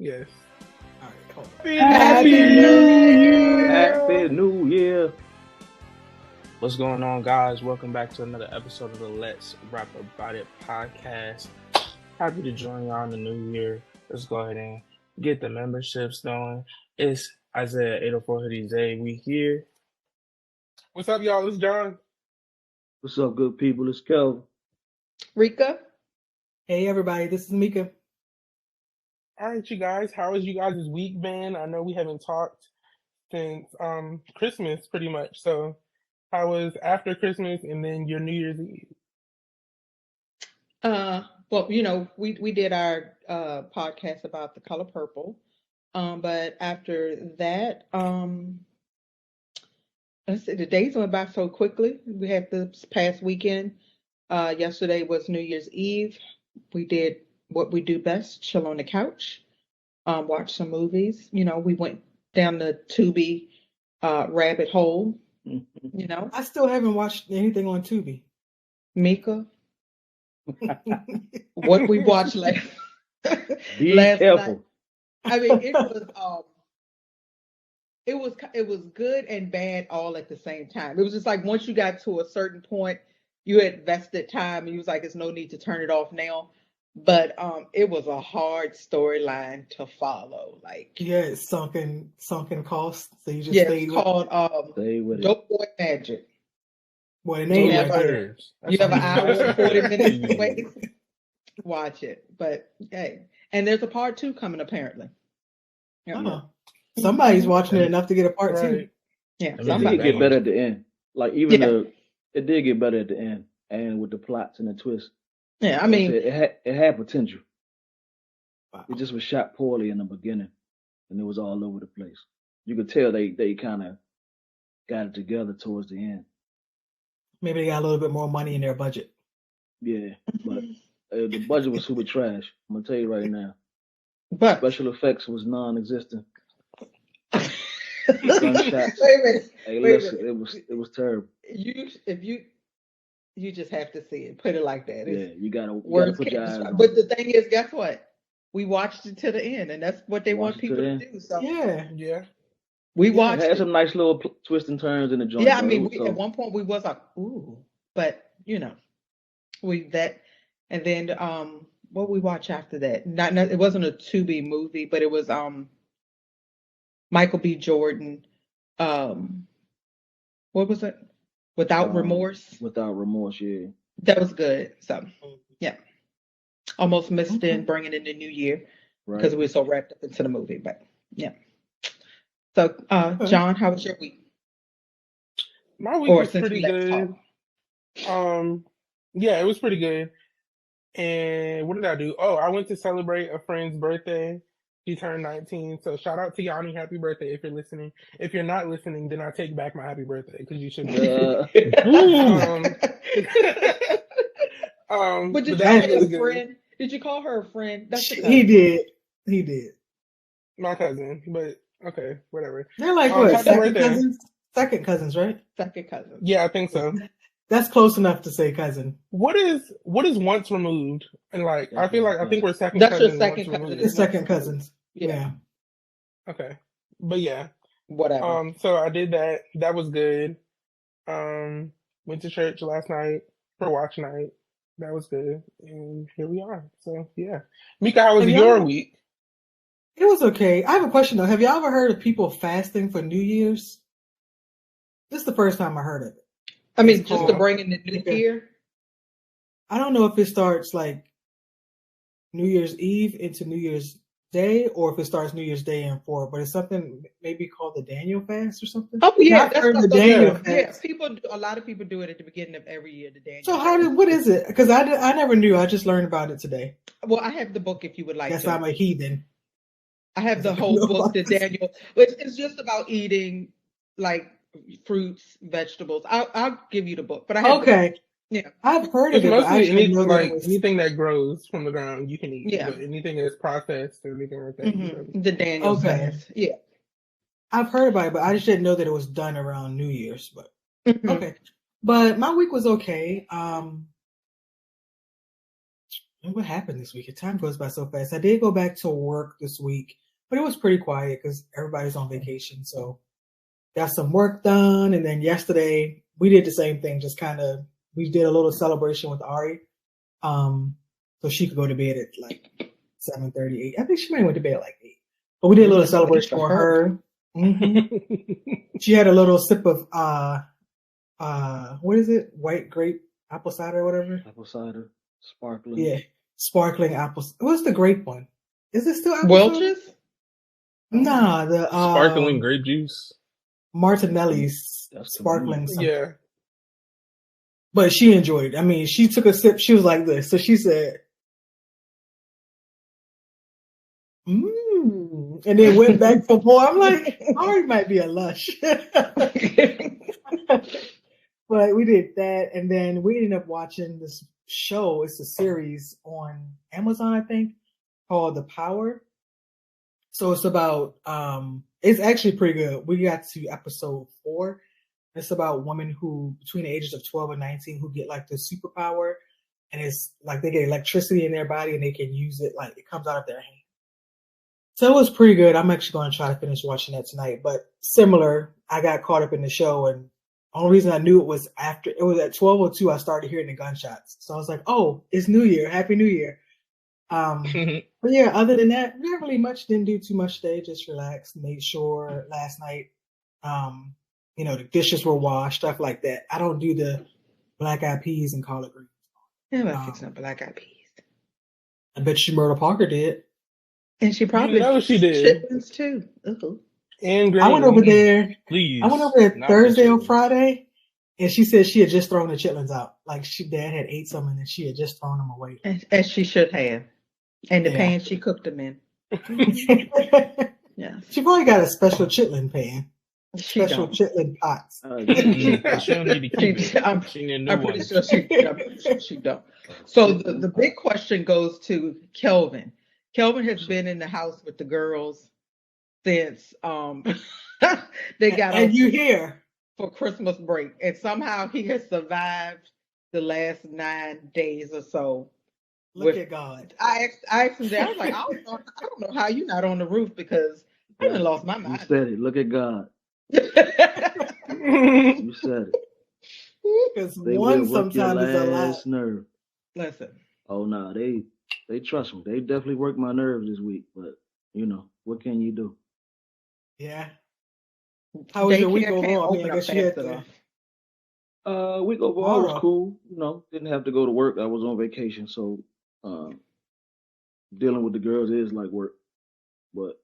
Yes. All right, hold Happy New Year! Happy New Year. What's going on, guys? Welcome back to another episode of the Let's Rap About It podcast. Happy to join you on the new year. Let's go ahead and get the memberships going. It's Isaiah 804 Hoodies Day. We here. What's up, y'all? It's John. What's up, good people? It's Kelvin. Rika? Hey, everybody, this is Mika. All right, you guys. How has you guys' week been? I know we haven't talked since Christmas, pretty much. So, how was after Christmas and then your New Year's Eve? Well, you know, we did our podcast about the color purple. But after that, let's see, the days went by so quickly. We had this past weekend. Yesterday was New Year's Eve. We did what we do best, chill on the couch, watch some movies. You know, we went down the Tubi rabbit hole, you know. I still haven't watched anything on Tubi. Mika, what we watched last Be last careful. night. I mean, it was good and bad all at the same time. It was just like once you got to a certain point, you had vested time, and you was like, "There's no need to turn it off now." But it was a hard storyline to follow. Like, Yeah, it's sunken cost. So you just yeah, stay it's with called Stay with it. Dope Boy Magic. Boy, the name Yeah, right but- there. You have an hour and 40 minutes to Yeah. wait. Watch it, but hey, and there's a part 2 coming apparently. Yeah, Oh, somebody's watching it enough to get a part two. Right. yeah. I mean, It Somebody. did get better at the end. Like even Yeah. it did get better at the end, and with the plots and the twists. Yeah, I Like mean, said, it had potential. Wow. It just was shot poorly in the beginning, and it was all over the place. You could tell they kind of got it together towards the end. Maybe they got a little bit more money in their budget. Yeah, but the budget was super trash. I'm gonna tell you right now. but Special effects was non-existent. wait a minute. Hey, Wait a listen, it was terrible. If you just have to see it. Put it like that. Yeah, It's you gotta words put your can't eyes describe. on But it. the thing is, guess what? We watched it to the end, and that's what they want Watched it to people the to end? do. So Yeah. Yeah. we It watched had it. some nice little twists and turns in the joint. Yeah, I though. mean, It was at one point we was like, ooh, but you know, and then what we watch after that? Not it wasn't a Tubi movie, but it was Michael B. Jordan. What was it? Without Remorse. Without remorse, yeah. That was good. So yeah, almost missed Okay. in bringing in the new year Right. because we were so wrapped up into the movie. But yeah. So John, how was your week? My week Or was since pretty we last good. talked. Yeah, it was pretty good. And what did I do? Oh, I went to celebrate a friend's birthday. He turned 19. So shout out to Yanni. Happy birthday if you're listening. If you're not listening, then I take back my happy birthday because you should be. But did you that call was her really a good. friend? Did you call her a friend? That's a He cousin. did. My cousin, but okay, whatever. They're like what? Happy Second birthday. cousins? Second cousins, right? Second cousin. Yeah, I think so. That's close enough to say cousin. What is once removed? And like, I feel like I think we're second That's your cousins. second once cousin. removed. It's second cousins. Yeah. Okay, but yeah. Whatever. So I did that. That was good. Went to church last night for watch night. That was good, and here we are. So yeah, Mika, how was Have your y'all- week? It was okay. I have a question though. Have y'all ever heard of people fasting for New Year's? This is the first time I heard of it. I mean, it's just to called- bring in the new Okay. year. I don't know if it starts like New Year's Eve into New Year's Day, or if it starts New Year's Day and forward. But it's something maybe called the Daniel fast or something. Oh yeah, I've that's heard the what Daniel yeah. fast. A lot of people do it at the beginning of every year. The Daniel. So fast. what is it? Because I never knew. I just learned about it today. Well, I have the book if you would like Guess to. I'm a heathen. I have the I whole know book, about the this. Daniel. It's just about eating like fruits, vegetables. I'll give you the book, but I have the Okay. book. Yeah. I've heard It's of it, but I mostly didn't know that it was. anything that grows from the ground you can eat. Yeah. But anything that's processed or anything like that. you Mhm. know. The Daniel Okay. fast. Yeah. I've heard about it, but I just didn't know that it was done around New Year's. But Mhm. okay. But my week was okay. And what happened this week? Time goes by so fast. I did go back to work this week, but it was pretty quiet because everybody's on vacation. So got some work done, and then yesterday we did the same thing. Just kind of we did a little celebration with Ari, so she could go to bed at like 7:38. I think she might have went to bed at like 8. But we did a little celebration for her. Mm-hmm. She had a little sip of what is it? White grape apple cider or whatever. Apple cider, sparkling. Yeah, sparkling apple. What's the grape one? Is it still apple Welch's? cider? Nah, the Sparkling grape juice. Martinelli's That's the sparkling. one. Something. Yeah. But she enjoyed it. I mean, she took a sip. She was like this. So she said, and then went back for more. I'm like, Ari might be a lush. But we did that. And then we ended up watching this show. It's a series on Amazon, I think, called The Power. So it's about, it's actually pretty good. We got to episode 4. It's about women who, between the ages of 12 and 19, who get like the superpower. And it's like they get electricity in their body and they can use it, like it comes out of their hand. So it was pretty good. I'm actually going to try to finish watching that tonight. But similar, I got caught up in the show. And the only reason I knew it was at 12:02, I started hearing the gunshots. So I was like, oh, it's New Year. Happy New Year. But yeah, other than that, not really much. Didn't do too much today. Just relaxed. Made sure last night, the dishes were washed, stuff like that. I don't do the black eyed peas and collard greens. Yeah, I fix up black eyed peas. I bet you Myrtle Parker did. And she probably she did. chitlins too. Ooh. And green. I went over there. Please. I went over there Thursday or Friday, and she said she had just thrown the chitlins out. Like dad had ate some, and then she had just thrown them away. As she should have. And the pan she cooked them in. Yeah. She probably got a special chitlin pan. Special chitlin pots. She don't need to keep it. I'm pretty sure she don't. So the big question goes to Kelvin. Kelvin has been in the house with the girls since they got and you here for Christmas break, and somehow he has survived the last 9 days or so. Look at God. I asked him that. I was like, I don't know how you're not on the roof because I done lost my mind. You said it. Look at God. You said it. Because one sometimes is a lot. Nerve. Listen. Oh no, they trust me. They definitely worked my nerves this week, but what can you do? Yeah. How was your week overall? I mean, I guess you had to. Week overall was cool. Didn't have to go to work. I was on vacation, so dealing with the girls is like work, but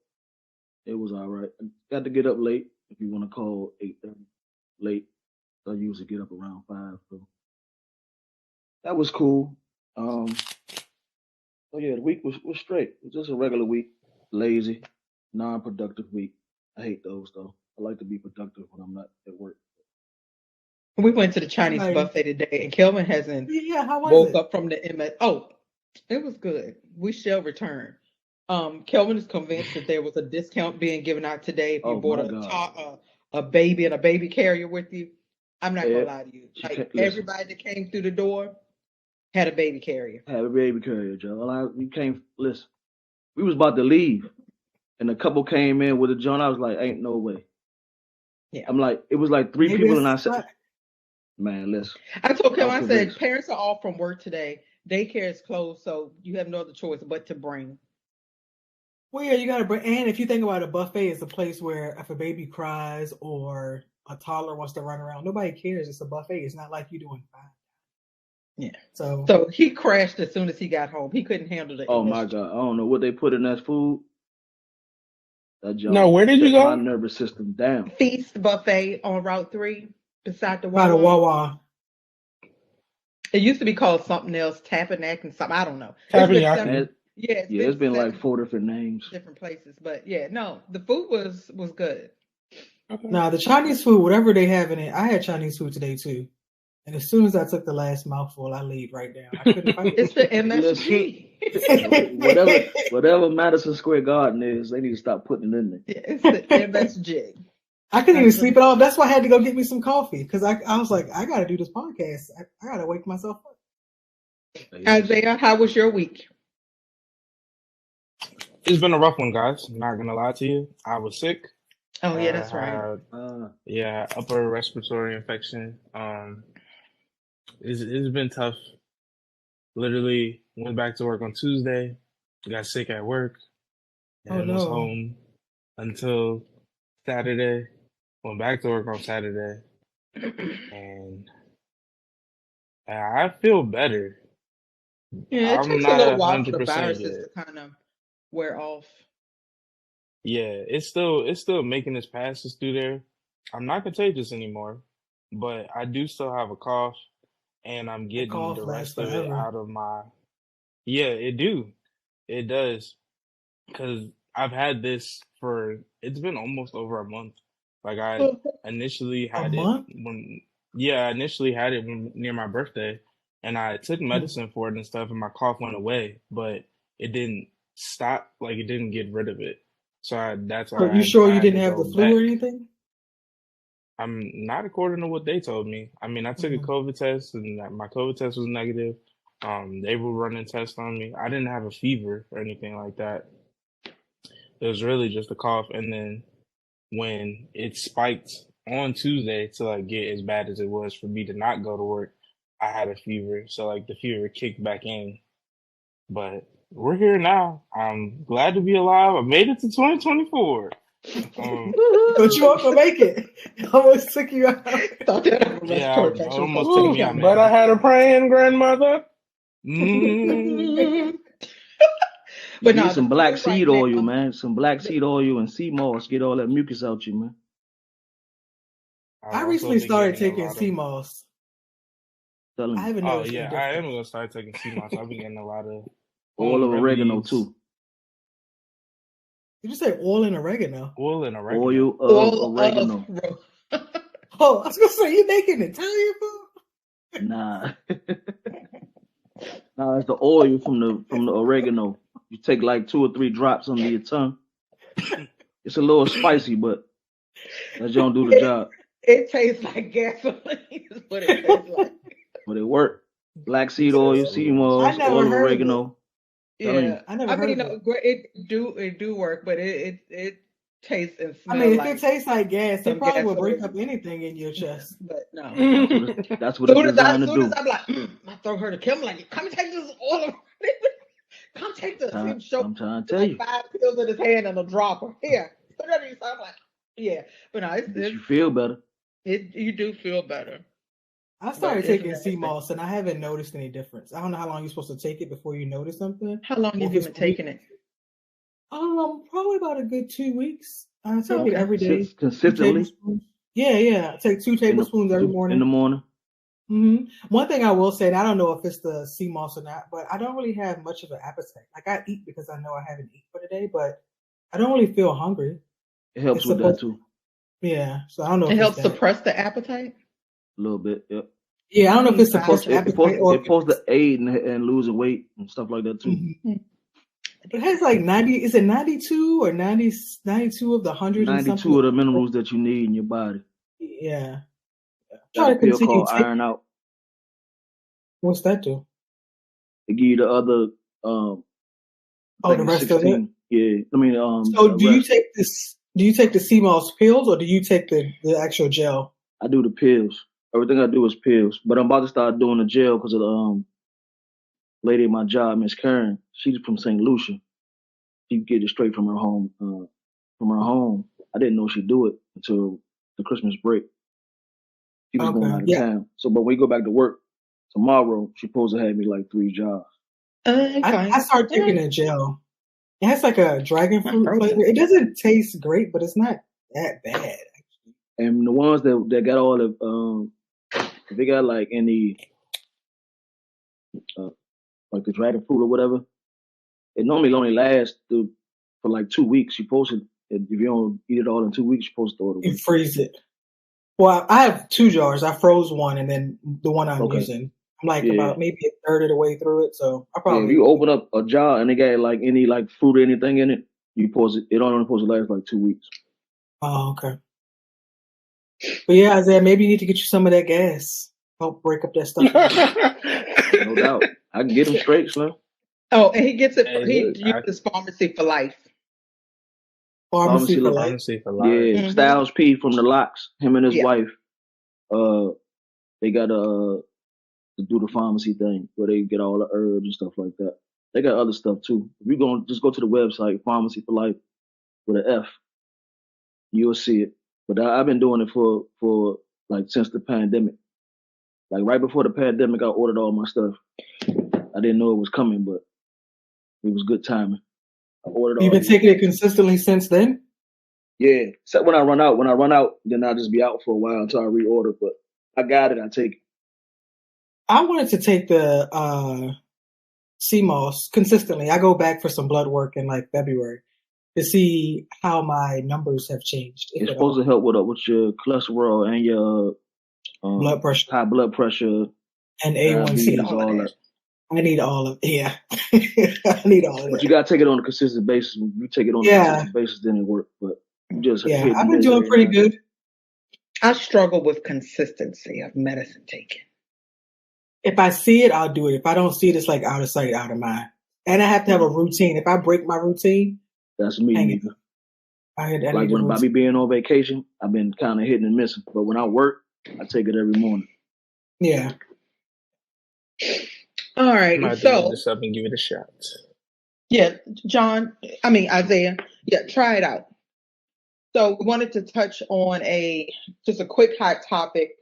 it was all right. I got to get up late, if you want to call 8:30 late. I usually get up around 5, so that was cool. So yeah, the week was straight. It was just a regular week, lazy, non-productive week. I hate those though. I like to be productive when I'm not at work. We went to the Chinese buffet today, and Kelvin hasn't woke up from the MS. Oh, it was good. We shall return. Kelvin is convinced that there was a discount being given out today if you bought a baby and a baby carrier with you. I'm not gonna lie to you. Like everybody that came through the door had a baby carrier. Had a baby carrier, Joe. You can't listen. We was about to leave, and a couple came in with a joint. I was like, "Ain't no way." Yeah. I'm like, it was like 3 people, and I said, "Man, listen." I told him, I said, "Parents are off from work today. Daycare is closed, so you have no other choice but to bring." Well, yeah, you got to bring. And if you think about a buffet, it's a place where if a baby cries or a toddler wants to run around, nobody cares. It's a buffet. It's not like you doing fine. Yeah. So he crashed as soon as he got home. He couldn't handle it. Oh my God! I don't know what they put in that food. No, where did you go? My nervous system down. Feast buffet on Route 3 beside the Wawa. By the Wawa. It used to be called something else, Tabernacle and something. I don't know. It's been like 4 different names, different places. But the food was good. Okay. Now the Chinese food, whatever they have in it, I had Chinese food today too. And as soon as I took the last mouthful, I laid right down. I couldn't find it. It's the MSG. whatever Madison Square Garden is, they need to stop putting it in there. Yeah, it's the MSG. I couldn't even sleep at all. That's why I had to go get me some coffee because I was like, I got to do this podcast. I got to wake myself up. Isaiah, how was your week? It's been a rough one, guys. I'm not gonna lie to you. I was sick. Oh yeah, that's right. Had Uh, upper respiratory infection. It's been tough. Literally went back to work on Tuesday. Got sick at work, Oh and was no. home until Saturday. Went back to work on Saturday, and I feel better. Yeah, it I'm takes a not little a while for hundred the percent viruses yet. to kind of wear off. Yeah, it's still making its passes through there. I'm not contagious anymore, but I do still have a cough, and I'm That getting cough the lasts rest of it forever. out of my. Yeah, it does, because I've had this for it's been almost over a month. Like I Oh, initially A had it month? when, yeah, I initially had it near my birthday, and I took Hmm. medicine for it and stuff, and my cough went away, but it didn't stop. Like it didn't get rid of it. So that's Are why you sure I you had didn't to have go the flu or back. anything? I'm not according to what they told me. I mean, I took a Hmm. COVID test and my COVID test was negative. They were running tests on me. I didn't have a fever or anything like that. It was really just a cough. And then when it spiked on Tuesday to like get as bad as it was for me to not go to work, I had a fever. So like the fever kicked back in. But we're here now. I'm glad to be alive. I made it to 2024. Um, But you woohoo! weren't gonna make it. It almost took you out. thought that upper yeah, respiratory it infection was supposed almost to took take me you out, out. But I man. had a praying grandmother. Mm. You But need no, the some black flu right seed oil, now. man. Some black seed oil and sea moss. Get all that mucus out you, man. I've I also recently been started getting a taking lot of. sea moss. Telling I you. haven't Oh noticed yeah, any I am difference. gonna start taking sea moss. I've been getting a lot of Oil home of oregano remedies, too. Did you say oil and oregano? oil and oregano. Oil of All of oregano. Oh, I was gonna say you making Italian food? Nah. Nah, it's the oil from the oregano. You take like 2 or 3 drops under your tongue. It's a little spicy, but that don't do the job. It tastes like gasoline. Is what it tastes like. But it work. Black seed oil, sea I moss, never oil of heard of it. oregano. Telling you. Yeah, I never I heard mean, of it. no, it do work, but it tastes and I mean, smell if it like tastes like gas, it some probably will break gasoline. up anything in your Yeah, chest. but no. That's what it's designed to Soon as do. I'm like, my throat hurt, I'm like, come take this oil. Come take this. He show I'm trying to me tell like you. 5 pills in his hand and a dropper. Here, put it in. So I'm like, yeah, but no, Makes you feel better. you do feel better, I but started it's taking sea nasty. moss and I haven't noticed any difference. I don't know how long you're supposed to take it before you notice something, How long or have if you it's been weak. taking it? Probably about a good 2 weeks. I take it Okay. every day. 2 Consistently. tablespoons. Yeah. I take 2 in the tablespoons every in the morning. morning. One thing I will say, and I don't know if it's the sea moss or not, but I don't really have much of an appetite. Like I eat because I know I haven't eaten for the day, but I don't really feel hungry. It helps It's with that supposed, too. yeah. So I don't know It if it's helps that. suppress the appetite. A little bit. Yep. Yeah, I don't know if it's It suppressed supposed the it, it appetite supposed or it if supposed it's. to aid in losing weight and stuff like that too. Mhm. It has like 90. Is it 92 or 90? 92 of the 100 and something. 92 of the minerals that you need in your body. Yeah. Got Try a to pill continue called taking. Iron Out. What's that do? They give you the other I Oh, think the it's rest of it. 16. Yeah. I mean So the do you rest. take this? Do you take the sea moss pills or do you take the actual gel? I do the pills. Everything I do is pills. But I'm about to start doing the gel because of the lady at my job, Miss Karen. She's from St. Lucia. She get it straight from her home. I didn't know she'd do it until the Christmas break. She was going Okay. out of Yeah. town. So, but when we go back to work tomorrow, she supposed to have me like 3 jobs. I Okay. started taking a gel. It has like a dragon My fruit throat flavor. hurt. It doesn't taste great, but it's not that bad. And the ones that got all the if they got like any uh, like the dragon fruit or whatever, it normally only lasts for like 2 weeks. You supposed to if you don't eat it all in 2 weeks, you're supposed to throw it You away. freeze it. Well, I have 2 jars. I froze one, and then the one I'm Okay. using, I'm like Yeah. about maybe a third of the way through it. So I Yeah, if probably. you open up a jar and they got like any like fruit or anything in it, it only supposed to last like 2 weeks. Oh, okay. But yeah, Isaiah, maybe you need to get you some of that gas. Help break up that stuff. No doubt. I can get him straight, Slim. Oh, and he gets it. Hey, He look, uses pharmacy for life. Pharmacy for life. pharmacy for life. Yeah, Styles P from the Locks. Him and his Yeah. wife. They got to do the pharmacy thing where they get all the herbs and stuff like that. They got other stuff too. If you go just go to the website, Pharmacy for Life with an F, you'll see it. But I've been doing it for like since the pandemic. Like right before the pandemic, I ordered all my stuff. I didn't know it was coming, but it was good timing. I ordered You've all. been taking it consistently since then? Yeah. Except when I run out, then I'll just be out for a while until I reorder. But I got it. I take it. I wanted to take the CMOS consistently. I go back for some blood work in like February to see how my numbers have changed. It's supposed to help with your cholesterol and your blood pressure, high blood pressure, and diabetes, A1C. all that. I need all of yeah. I need all of that. But you gotta take it on a consistent basis. When you take it on a consistent basis, then it works. But you just I've been doing pretty good. I struggle with consistency of medicine taking. If I see it, I'll do it. If I don't see it, it's like out of sight, out of mind. And I have to have a routine. If I break my routine, that's me. Nigga. Like when Bobby being on vacation, I've been kind of hitting and missing. But when I work, I take it every morning. Yeah. All right. I might so look this up and give it a shot. Yeah, Isaiah. Yeah, try it out. So we wanted to touch on just a quick hot topic,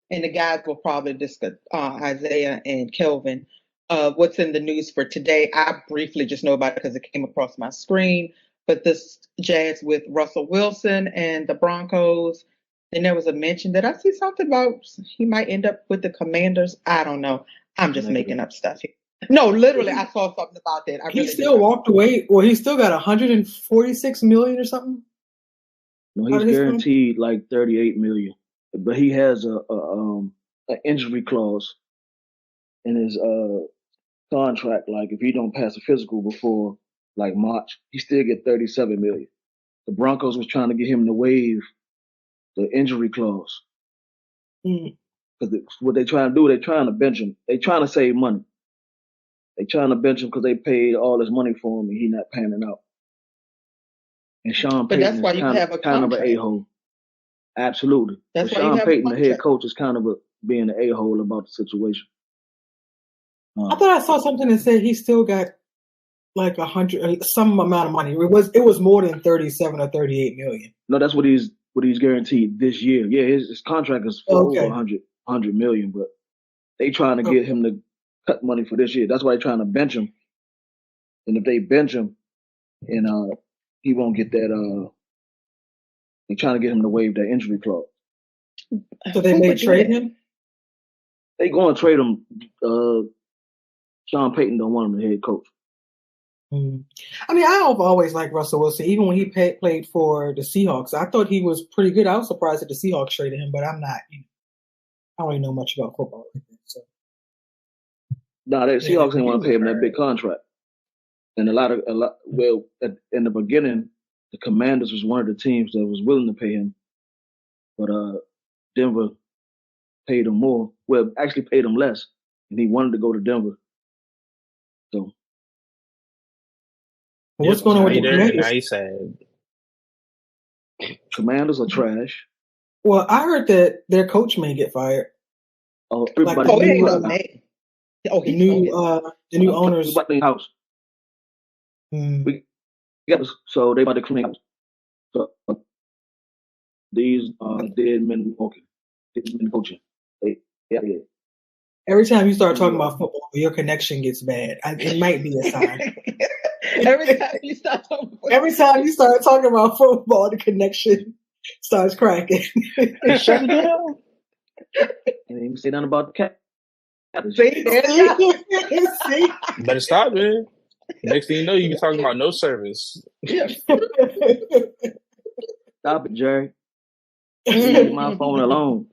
and the guys will probably discuss Isaiah and Kelvin. What's in the news for today? I briefly just know about it because it came across my screen. But this jazz with Russell Wilson and the Broncos. Then there was a mention that I see something about he might end up with the Commanders. I don't know. I'm just making up stuff here. No, literally, I saw something about that. He still walked away. Well, he still got 146 million or something. No, he's guaranteed like 38 million, but he has an injury clause in his contract. Like if he don't pass a physical before like March, he still get 37 million. The Broncos was trying to get him to waive the injury clause because what they trying to do, they trying to bench him. They trying to save money. They trying to bench him because they paid all this money for him and he not panning out. And Sean Payton is kind of an a-hole. Absolutely. But Sean Payton, the head coach, is kind of being an a-hole about the situation. I thought I saw something that said he still got like 100, some amount of money. It was more than 37 or 38 million. No, that's what he's guaranteed this year. Yeah, his contract is for over 100 million, but they trying to get him to cut money for this year. That's why they're trying to bench him. And if they bench him, and he won't get that. They're trying to get him to waive that injury clause. So they may trade him. They going to trade him. Sean Payton don't want him the head coach. I mean, I've always liked Russell Wilson, even when he played for the Seahawks. I thought he was pretty good. I was surprised that the Seahawks traded him, but I'm not. I don't really know much about football. So. No, the Seahawks didn't want to pay him that big contract. And well, in the beginning, the Commanders was one of the teams that was willing to pay him. But Denver paid him more. Well, actually paid him less. And he wanted to go to Denver. So. What's going on with the Commanders? Now he's sad. Commanders are trash. Well, I heard that their coach may get fired. Oh, everybody. The new owners. Everybody in the house. So they about to clean house. So these dead men walking, dead men coaching. Yeah. Every time you start talking about football, your connection gets bad. It might be a sign. Every time you start talking about football, the connection starts cracking. Shut it down. And even say nothing about the cat. See? Better stop, man. Next thing you know, you be talking about no service. Stop it, Jerry. Leave my phone alone.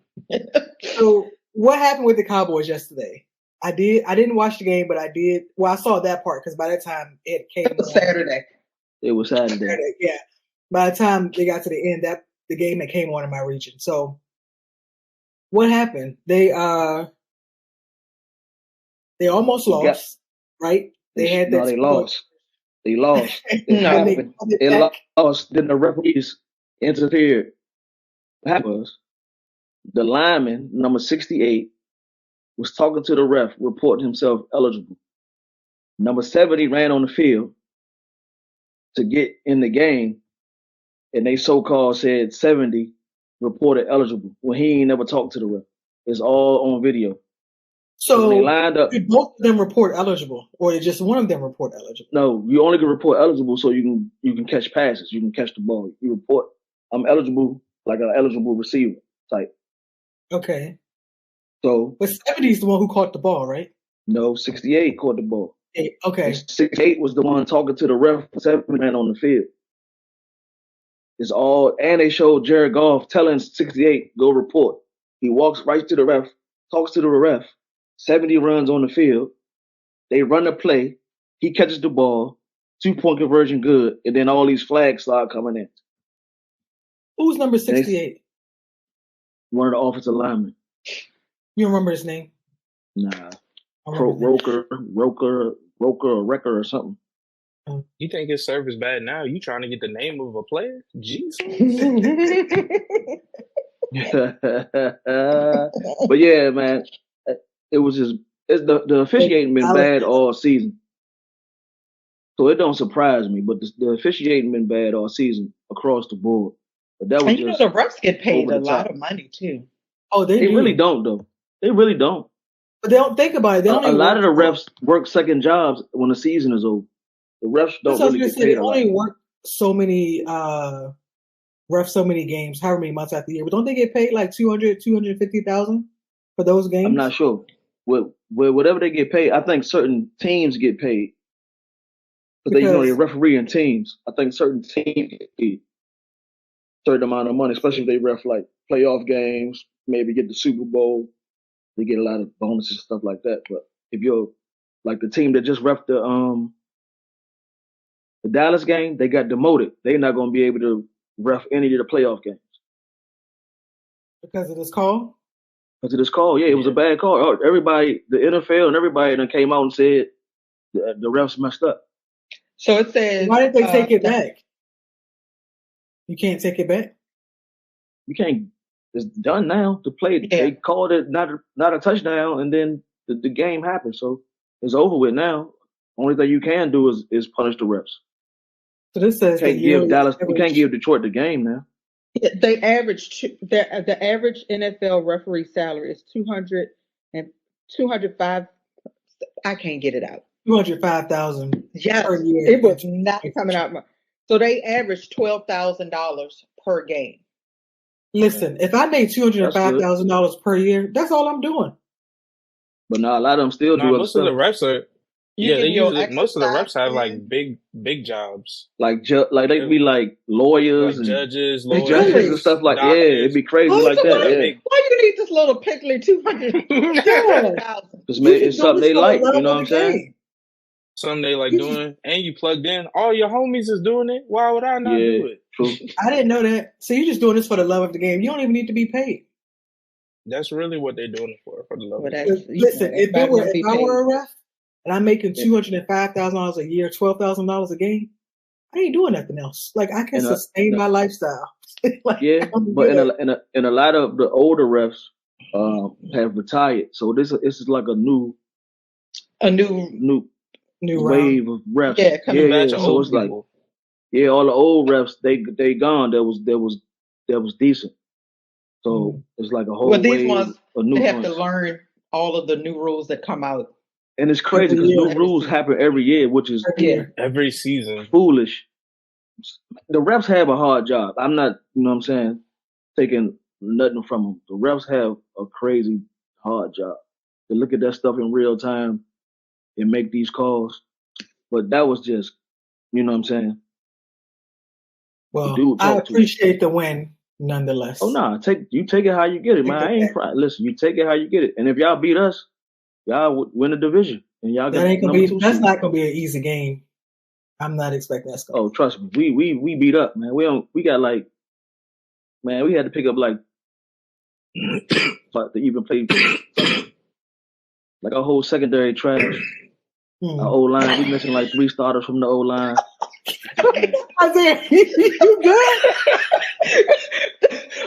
So, what happened with the Cowboys yesterday? I didn't watch the game, but I did. Well, I saw that part because by that time it came. It was Saturday. It was Saturday. Yeah. By the time they got to the end, the game that came on in my region. So, what happened? They They almost They got lost, right? They had no, that they 2 point, lost. They lost. It and they No. happened. called it They back. lost. Then the referees interfered. What happened was the lineman, number 68, was talking to the ref, reporting himself eligible. Number 70 ran on the field to get in the game, and they so-called said 70 reported eligible when he ain't never talked to the ref. It's all on video. So when they So lined up, did both of them report eligible, or did just one of them report eligible? no, you only can report eligible so you can catch passes, you can catch the ball. You report I'm eligible like an eligible receiver type. Okay. So But 70 is the one who caught the ball, right? no, 68 caught the ball. Okay. And 68 was the one talking to the ref. 7 ran on the field. It's all, and they showed Jared Goff telling 68 go report. He walks right to the ref, talks to the ref. 70 runs on the field. They run the play. He catches the ball. 2-point conversion good, and then all these flags start coming in. Who's number And they, 68? one of the offensive linemen. You remember his name? Nah, I remember his name. Roker, or Wrecker or something. You think his service bad now? You trying to get the name of a player? Jesus. But yeah, man, it was just the officiating been bad all season, so it don't surprise me. But the officiating been bad all season across the board. But that was And just the refs get paid over a the lot top. of money too. Oh, they do. really don't though. They really don't. But they don't think about it. They A only lot of the work refs work second jobs when the season is over. The refs That's don't what I was really gonna get say. They paid a lot. only work so many so many games, however many months out the year. But don't they get paid like 250,000 for those games? I'm not sure. With whatever they get paid, I think certain teams get paid. Because they referee in teams. I think certain teams get paid a certain amount of money, especially if they ref like playoff games, maybe get the Super Bowl. They get a lot of bonuses and stuff like that. But if you're like the team that just ref the Dallas game, they got demoted. They're not going to be able to ref any of the playoff games. Because of this call? Because of this call, yeah, it was a bad call. Oh, everybody, the NFL and everybody then came out and said the refs messed up. So it says, why did they take it back? You can't take it back? You can't. It's done now. The play, they called it not a touchdown, and then the game happened. So it's over with now. Only thing you can do is punish the refs. So this says you can't give Detroit the game now. They average the average NFL referee salary is 205. I can't get it out. 205,000. Yes, per year. it was not coming out. So they average $12,000 per game. Listen, if I made $205,000 per year, that's all I'm doing. But now a lot of them still do other most stuff. of the refs are. Most of the refs have like big jobs. Like they be like lawyers like and judges, and stuff like doctors. Yeah, it'd be crazy like that. Yeah. Why you need this little pickly 200,000? Because it's something they like. You know what I'm saying? Something they like doing, and you plugged in. All your homies is doing it. Why would I not do it? True. I didn't know that. So you're just doing this for the love of the game. You don't even need to be paid. That's really what they're doing it for the love of the game. Listen, if I were a ref and I'm making $205,000 a year, $12,000 a game, I ain't doing nothing else. Like I can sustain my lifestyle. But in a lot of the older refs have retired, so this is like a new wave of refs. So it's like, all the old refs they gone. That was decent. So it's like a whole wave of new ones. They have to learn all of the new rules that come out. And it's crazy because new rules happen every year, which is every season foolish. The refs have a hard job. I'm not, you know what I'm saying, taking nothing from them. The refs have a crazy hard job. They look at that stuff in real time and make these calls. But that was just, you know what I'm saying? Well, I appreciate the win nonetheless. Oh, no, take it how you get it, man. I ain't listen, you take it how you get it. And if y'all beat us, y'all win the division. And y'all got that's not gonna be an easy game. I'm not expecting that. Oh, trust me, we beat up, man. We got like, man, we had to pick up like to even play Like our whole secondary trash. Our O line, we missing like 3 starters from the O line. I said, you good?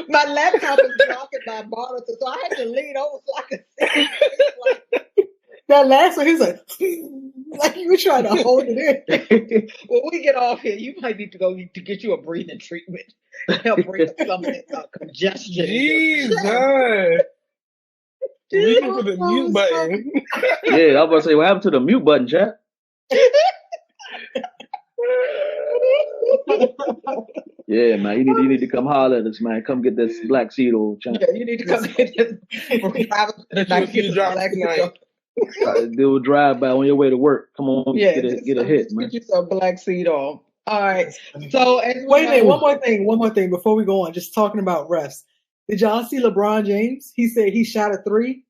My laptop is blocking my monitor, so I had to lean over so I could see. That last one, he's like you were trying to hold it in. When we get off here, you might need to go to get you a breathing treatment. Help bring up some of that congestion. Jesus. We can put the mute button. Yeah, I was about to say, what happened to the mute button, chat? Yeah, man, you need to come holler at us, man. Come get this black seed oil, chat. Yeah, you need to come get this. Do a drive by on your way to work. Come on, yeah, get a hit, man. Get you some black seed oil. All right. So wait a minute, one more thing before we go on. Just talking about refs. Did y'all see LeBron James? He said he shot a 3,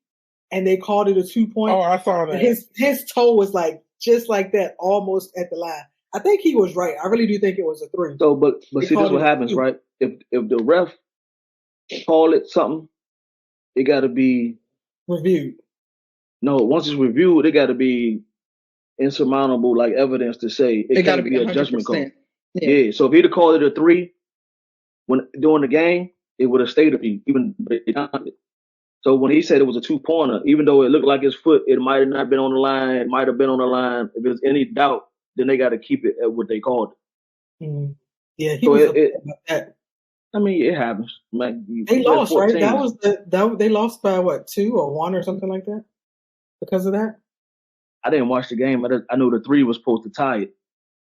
and they called it a 2-point. Oh, I saw that. His toe was like just like that, almost at the line. I think he was right. I really do think it was a 3. So, but see, this is what happens, right? If the ref call it something, it got to be reviewed. No, once it's reviewed, it got to be insurmountable, like evidence to say it can't be a 100%. Judgment call. Yeah. So if he'd have called it a 3 when during the game, it would have stayed a 3, even. So when he said it was a 2-pointer, even though it looked like his foot, it might have not been on the line. It might have been on the line. If there's any doubt, then they got to keep it at what they called it. Mm-hmm. Yeah, he was upset about that. I mean, it happens. Like, they lost, right? That was they lost by what, 2 or 1 or something like that because of that. I didn't watch the game. I know the 3 was supposed to tie it,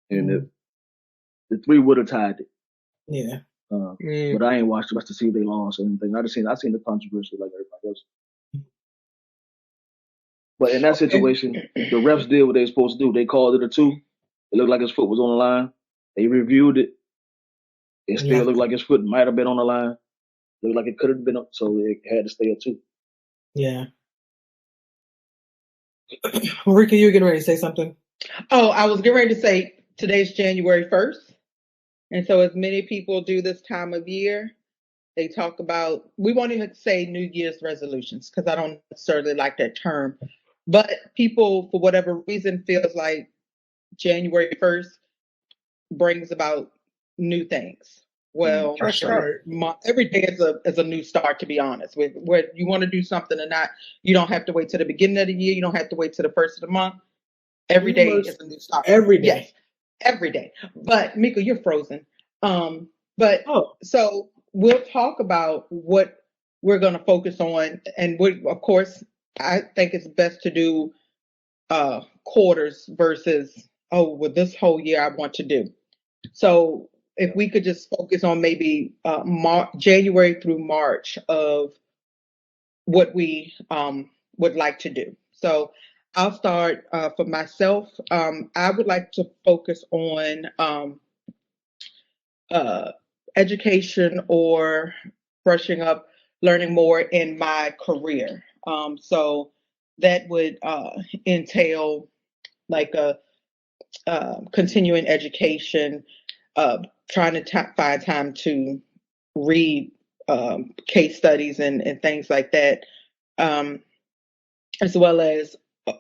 and the 3 would have tied it. Yeah. But I ain't watched the rest to see if they lost or anything. I seen the controversy like everybody else. But in that situation, the refs did what they were supposed to do. They called it a 2. It looked like his foot was on the line. They reviewed it. It still looked like his foot might have been on the line. It looked like it could have been up, so it had to stay a 2. Yeah. Rika, you were getting ready to say something? Oh, I was getting ready to say today's January 1st. And so as many people do this time of year, they talk about, we won't even say New Year's resolutions because I don't necessarily like that term. But people, for whatever reason, feels like January 1st brings about new things. Well, every day is a new start, to be honest. With where you want to do something or not, you don't have to wait to the beginning of the year. You don't have to wait to the first of the month. Every day is a new start. Every day. Yes, every day. But Mika, you're frozen. So we'll talk about what we're going to focus on, and of course, I think it's best to do quarters versus this whole year I want to do. So if we could just focus on maybe January through March of what we would like to do. So I'll start for myself. I would like to focus on education or brushing up, learning more in my career. So that would entail like a continuing education, trying to find time to read case studies and things like that, as well as,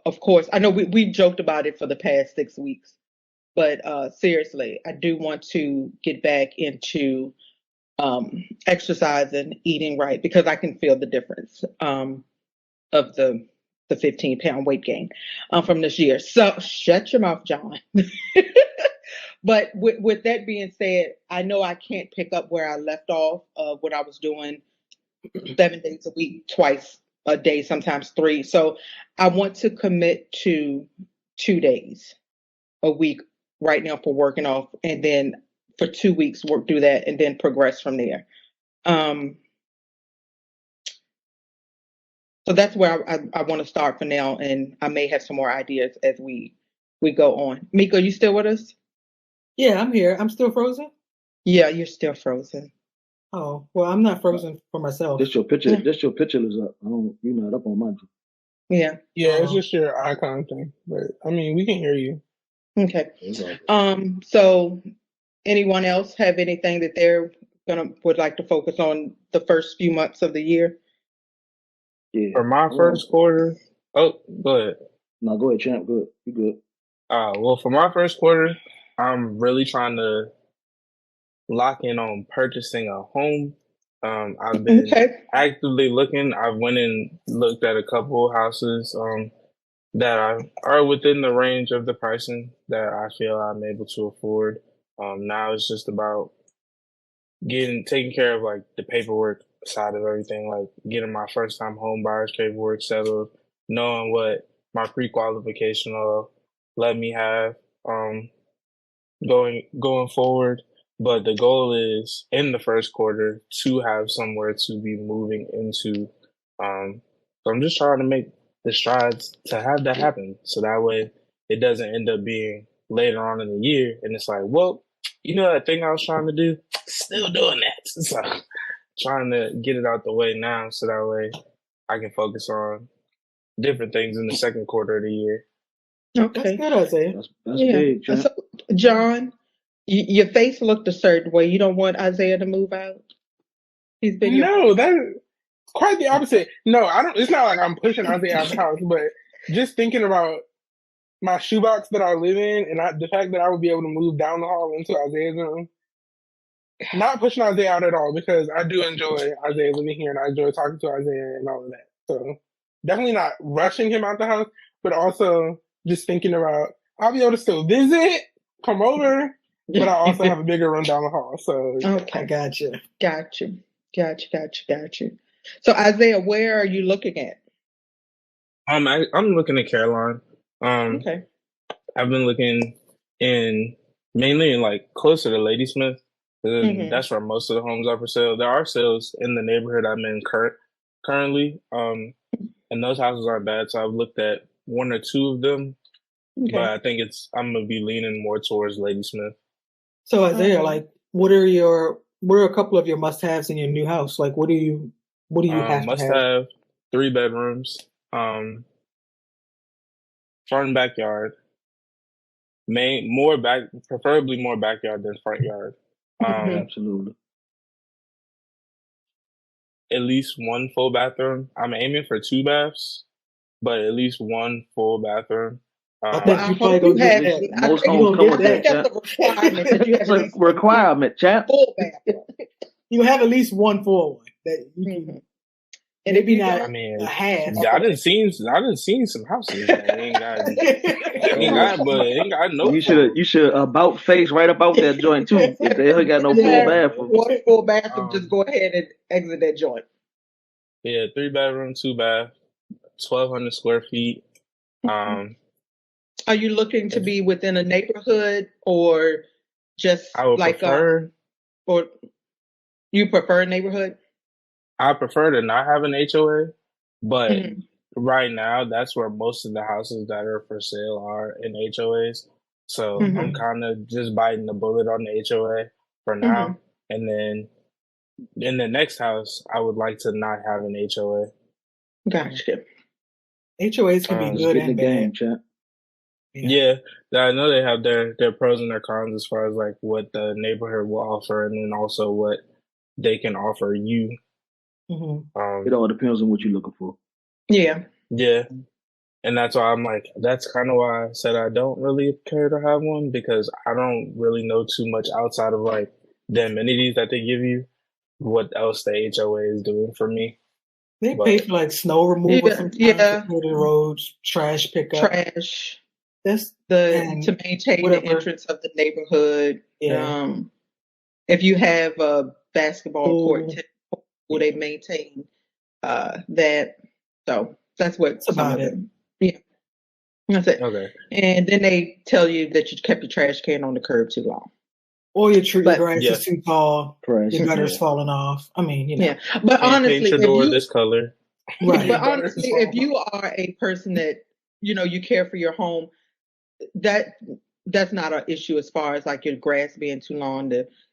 of course, I know we joked about it for the past 6 weeks, but seriously, I do want to get back into exercise and eating right because I can feel the difference of the 15-pound weight gain from this year. So shut your mouth, John. But with that being said, I know I can't pick up where I left off of what I was doing 7 days a week, twice a day, sometimes 3. So I want to commit to 2 days a week right now for working off, and then for 2 weeks work through that and then progress from there. So that's where I want to start for now, and I may have some more ideas as we go on. Mika, you still with us? Yeah, I'm here. I'm still frozen? Yeah, you're still frozen. Oh, well, I'm not frozen for myself. Just your picture is up. You're not up on mine. Yeah. Yeah, it's just your icon thing. But I mean, we can hear you. Okay. So anyone else have anything that they're would like to focus on the first few months of the year? Yeah. For my first quarter, Oh, go ahead. No, go ahead, champ. Good. You good. Well, for my first quarter, I'm really trying to lock in on purchasing a home. I've been Okay. actively looking. I went and looked at a couple houses that are within the range of the pricing that I feel I'm able to afford. Now it's just about getting taking care of like the paperwork side of everything, like getting my first time home buyers paperwork settled, knowing what my pre qualification will let me have. Um, going forward. But the goal is in the first quarter to have somewhere to be moving into. So I'm just trying to make the strides to have that happen. So that way it doesn't end up being later on in the year and it's like, well, you know that thing I was trying to do? Still doing that. So trying to get it out the way now so that way I can focus on different things in the second quarter of the year. That's Okay. good, Isaiah. That's Yeah. big, champ. So, John, your face looked a certain way. You don't want Isaiah to move out? He's been your No, that's quite the opposite. No, I don't. It's not like I'm pushing Isaiah out the house, but just thinking about my shoebox that I live in, and the fact that I would be able to move down the hall into Isaiah's room. Not pushing Isaiah out at all because I do enjoy Isaiah living here, and I enjoy talking to Isaiah and all of that. So definitely not rushing him out the house, but also just thinking about I'll be able to still visit, come over, but I also have a bigger room down the hall. So I Okay. got you. Got you. So, Isaiah, where are you looking at? I'm looking at Caroline. Okay. I've been looking in mainly in like closer to Ladysmith. Mhm. That's where most of the homes are for sale. There are sales in the neighborhood I'm in currently, and those houses aren't bad. So I've looked at one or two of them, but Okay. I think I'm gonna be leaning more towards Ladysmith. So Isaiah, Um, like, what are a couple of your must-haves in your new house? Like, what do you have to Must have? have 3 bedrooms, front and backyard, preferably more backyard than front yard. Mhm. Absolutely. At least one full bathroom. I'm aiming for 2 baths, but at least one full bathroom. I Well, think Um, I you probably hope you gonna get have. It's, that. I most think You homes gonna come get with I that, think that. that's champ. a requirement that you have It's at a least one requirement, champ. full bathroom. You have at least one full one that you can. Mhm. And if Maybe you not I don't, a mean, half. I didn't seen some houses that ain't got no full. You should about face right about that joint too. If they ain't got no you full have Yeah. bathroom. one full bathroom, just Um, go ahead and exit that joint. yeah, 3 bedroom, 2 bath, 1,200 square feet. Um, Are you looking to if be within a neighborhood or just I would like prefer, or you prefer a neighborhood? I prefer to not have an HOA, but Mhm. right now that's where most of the houses that are for sale are in HOAs. So I'm Mhm. Mhm. kind of just biting the bullet on the HOA for Mhm. now, and then in the next house, I would like to not have an HOA. Gotcha. HOAs can be Um, Just good get in the and bad. game, champ. Yeah. yeah, I know they have their pros and their cons as far as like what the neighborhood will offer, and then also what they can offer you. Hmm. It Um, all depends on what you're looking for. Yeah. yeah, and that's why I'm like, that's kind of why I said I don't really care to have one because I don't really know too much outside of like the amenities that they give you, what else the HOA is doing for me. They pay But for like snow removal Yeah. sometimes to Yeah. clear the roads, trash pickup. Trash. That's To and maintain the whatever. entrance of the neighborhood. Yeah. If you have a basketball court, Pool. tennis court, will they maintain that? So that's what That's some about of it. it. Yeah, that's it. okay, And then they tell you that you kept your trash can on the curb too long. Or your But grass yeah, is too tall, Price. your gutter's yeah. falling off. I mean, yeah, but Paint honestly, your if door you this color. right. Your but gutter is honestly, if falling you off. are a person that you care for your home, that that's not an issue as far as like your grass being too long,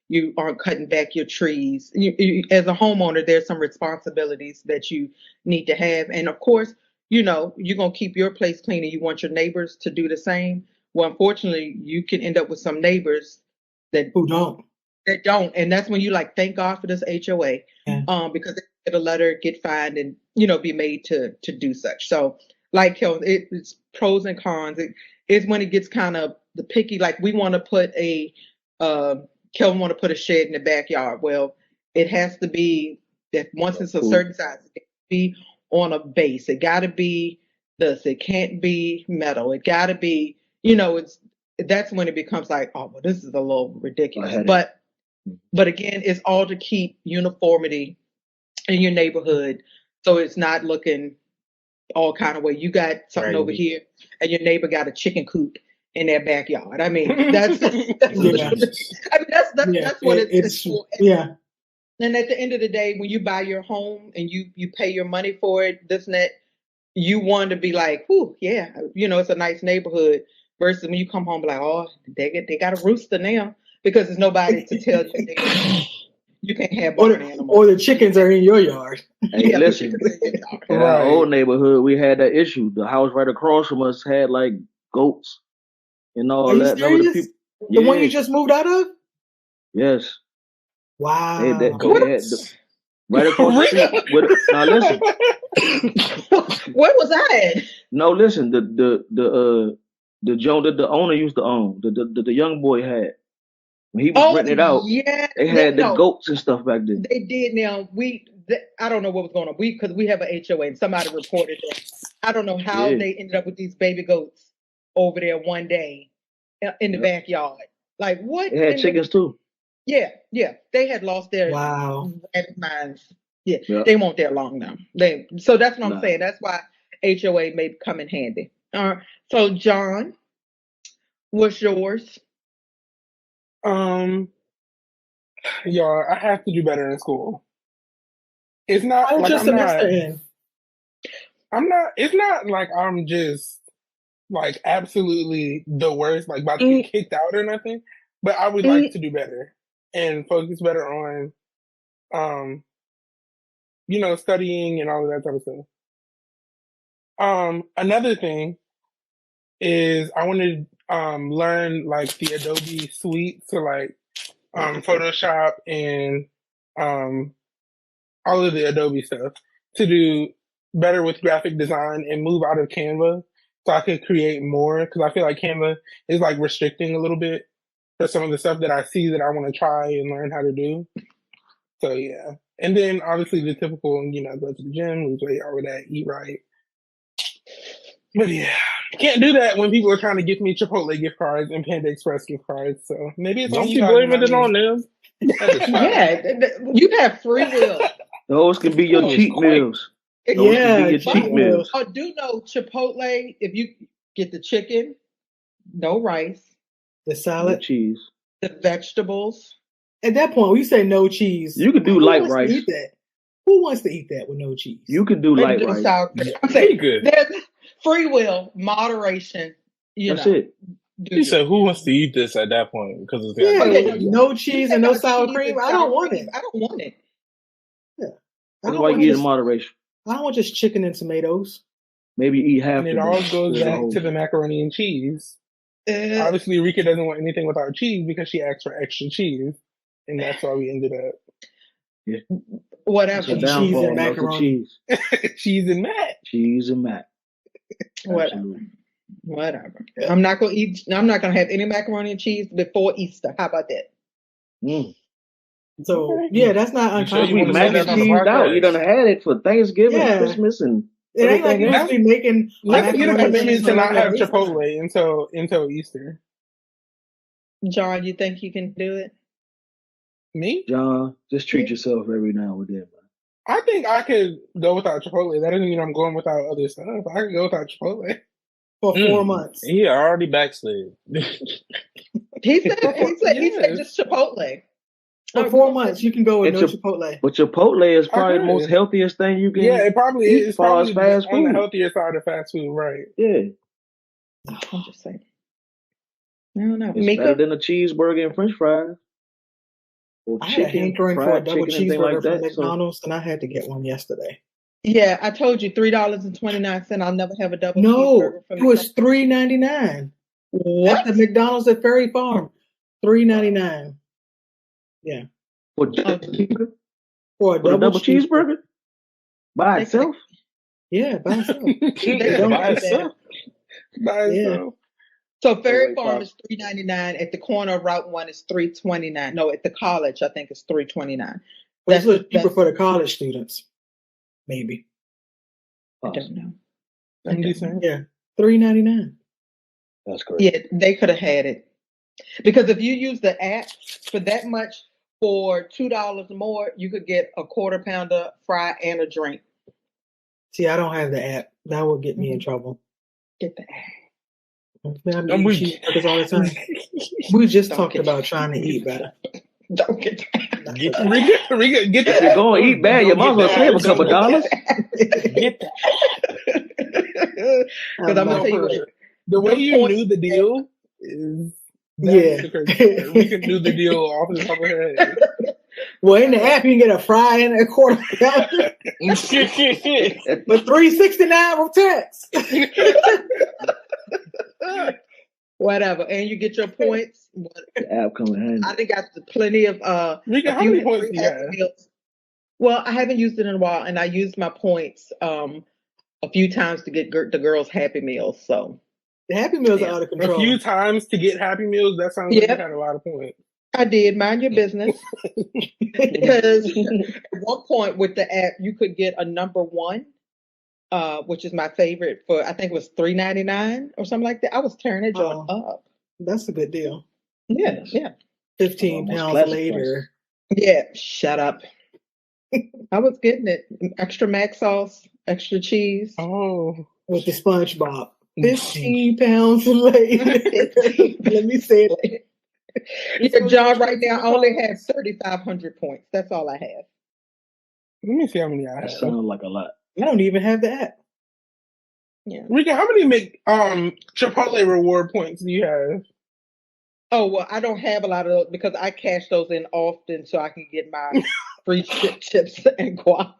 you aren't cutting back your trees. As a homeowner, there's some responsibilities that you need to have, and of course, you're gonna keep your place clean, and you want your neighbors to do the same. Well, unfortunately, you can end up with some neighbors that Who don't? don't, and that's when you like thank God for this HOA, Yeah. because they get a letter, get fined, and be made to do such. So like Kel, it's pros and cons. It's when it gets kind of the picky. Like we want to put Kelvin want to put a shed in the backyard. Well, it has to be that once it's a Cool. certain size, it can be on a base. It got to be this. It can't be metal. It got to be, that's when it becomes like, oh, well, this is a little ridiculous. But again, it's all to keep uniformity in your neighborhood, so it's not looking all kind of way. You got something over here, and your neighbor got a chicken coop in their backyard. I mean, that's Yeah. that's what it's for. Yeah. And at the end of the day, when you buy your home and you pay your money for it, this and that, you want to be like, "Ooh, yeah, it's a nice neighborhood." Versus when you come home, like, "Oh, they got a rooster now," because there's nobody to tell you you can't have barn animals. Or the chickens are in your yard. Hey, listen, in our old neighborhood, we had that issue. The house right across from us had like goats and all Are that. you serious? The one you just moved out of? Yes. Wow. They had right across the street. Now listen. Where was I at? No, listen. The Joe that the owner used to own, the young boy had. When he was renting it out, they had the goats and stuff back then. They did. Now I don't know what was going on. Because we have an HOA and somebody reported it. I don't know how they ended up with these baby goats over there one day in the backyard. Like what? They had chickens too. Yeah. They had lost their minds. Yeah, they weren't there long now. So that's what I'm saying. That's why HOA may come in handy. So John, what's yours? Y'all, I have to do better in school. It's not like it's not like I'm just like absolutely the worst, like about to get kicked out or nothing. But I would like to do better and focus better on studying and all of that type of stuff. Another thing is I want to learn like the Adobe suite, so like Photoshop and all of the Adobe stuff to do better with graphic design and move out of Canva so I could create more, because I feel like Canva is like restricting a little bit for some of the stuff that I see that I want to try and learn how to do. So yeah. And then obviously the typical, go to the gym, lose weight, all of that, eat right. But yeah, can't do that when people are trying to give me Chipotle gift cards and Panda Express gift cards. So maybe it's don't be blaming it on them. Yeah, you have free will. Those can be your cheat meals. Those can be your cheat meals. I do know Chipotle, if you get the chicken, no rice, the salad, the cheese, the vegetables. At that point, when you say no cheese, you could do light rice. Who wants to eat that with no cheese? You could do light rice. I'm saying, good. There's free will, moderation. That's it. You said, who wants to eat this at that point? Because it's no cheese and no sour cream. I don't want it. I don't want it. Yeah. That's why you eat in moderation. I don't want just chicken and tomatoes. Maybe eat half. And it all goes back to the macaroni and cheese. Obviously, Rika doesn't want anything without cheese because she asked for extra cheese. And that's why we ended up. Yeah. Whatever. Cheese and macaroni. Cheese and mac. Cheese and mac. Whatever. I'm not gonna have any macaroni and cheese before Easter. How about that? So yeah, that's not uncommon. We mac and cheese out. You done had it for Thanksgiving, Christmas, and it ain't like you have to be making. Let's get a commitment to not have Chipotle until Easter. John, you think you can do it? Me? John, just treat yourself every now and then, man. I think I could go without Chipotle. That doesn't mean I'm going without other stuff. I could go without Chipotle. For 4 months. He already backslid. he said just Chipotle. For 4 months, you can go with no Chipotle. But Chipotle is probably the most healthiest thing you can. Yeah, it probably is. As far as fast food, on the healthier side of fast food, right? Yeah. I'm just saying. I don't know. It's better than a cheeseburger and French fries. Or I had a hankering for a double cheeseburger from McDonald's, and I had to get one yesterday. Yeah, I told you $3.29. I'll never have a double cheeseburger. No, it was $3.99. What? At the McDonald's at Ferry Farm, $3.99. Yeah. For a double cheeseburger? By itself? Yeah, by itself. They don't By do itself. that. By Yeah. itself. So Ferry wait, Farm Pop. is $3.99. At the corner of Route 1 is $3.29. No, at the college I think it's $3.29. But it's a little cheaper that's for the college students. Maybe. I Possible. don't know. I'm just saying. Yeah. $3.99. That's great. Yeah, they could have had it. Because if you use the app for that much, for $2 more, you could get a quarter pounder, fry, and a drink. See, I don't have the app. That would get me in trouble. Get the app. I'm I'm eating weak. cheeseburgers all the time. We just Don't talked get about trying to eat better. Don't get the That's Get okay. Rika, get If the you're app. going to eat bad, you might as well save a couple dollars. Get that. Because I'm gonna tell you what, The way the you point- knew the deal is Yeah. the crazy part. Rika knew the deal off the top of her head. Well, in the app, you can get a fry and a quarter pounder for $3.69 with tax. whatever, and you get your points. The app come in handy. I think got plenty of Rika, a how few many points do you Happy have? Meals. Well, I haven't used it in a while, and I used my points a few times to get the girls Happy Meals. So The Happy Meals Yeah. are out of A control. few times to get Happy Meals? That sounds like you Yep. had a lot of points. I did. Mind your business. Because at one point with the app, you could get a number one, which is my favorite, for I think it was $3.99 or something like that. I was tearing that joint up. That's a good deal. Yeah, yeah, 15 Almost pounds classic later. yeah. Shut up. I was getting it. Extra mac sauce, extra cheese. Oh. With the SpongeBob. 15 pounds later. Let me say it. Yeah, John, right now I only have 3,500 points. That's all I have. Let me see how many I That have. sounds like a lot. I don't even have the app. Yeah. Rika, how many Chipotle reward points do you have? Oh, well, I don't have a lot of those because I cash those in often so I can get my free chips and guac.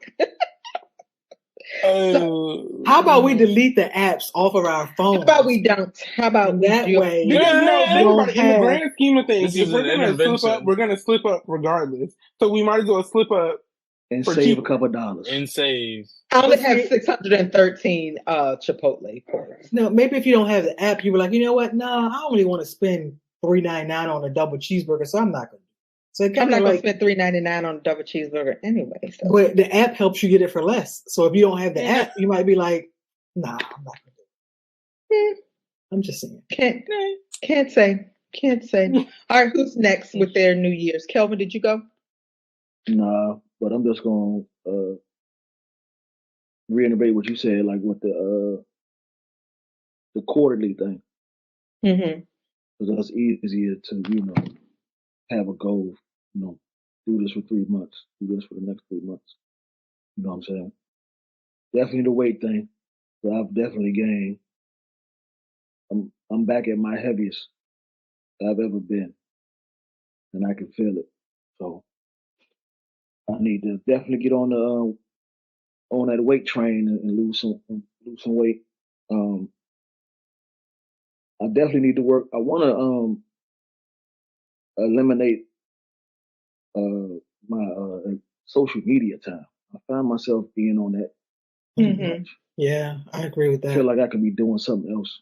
How about we delete the apps off of our phones? How about we don't? How about And we that do? way, Because no, think don't about it. In the have- grand scheme of things, This if is we're an gonna slip up, intervention. we're gonna slip up regardless. So we might as well slip up. And For save cheap. a couple dollars. And save. I only But have see- 613 Chipotle points. No, maybe if you don't have the app, you were like, you know what? Nah, I only want to spend $3.99 on a double cheeseburger, so I'm not gonna. So it I'm kind not of gonna like, spend $3.99 on a double cheeseburger anyway. So. but the app helps you get it for less. So if you don't have the Yeah. app, you might be like, nah, I'm not gonna do it. I'm just saying. Can't say. All right, who's next with their New Year's? Kelvin, did you go? Nah, but I'm just gonna reiterate what you said, like with the quarterly thing, Mm-hmm. because that's easier to have a goal. Do this for 3 months, do this for the next 3 months. You know what I'm saying? Definitely the weight thing. So I've definitely gained. I'm back at my heaviest I've ever been, and I can feel it. So I need to definitely get on that weight train and lose some weight. I definitely need to work. I want to eliminate my social media time. I find myself being on that too Mhm. much. Yeah, I agree with I feel that. like I could be doing something else.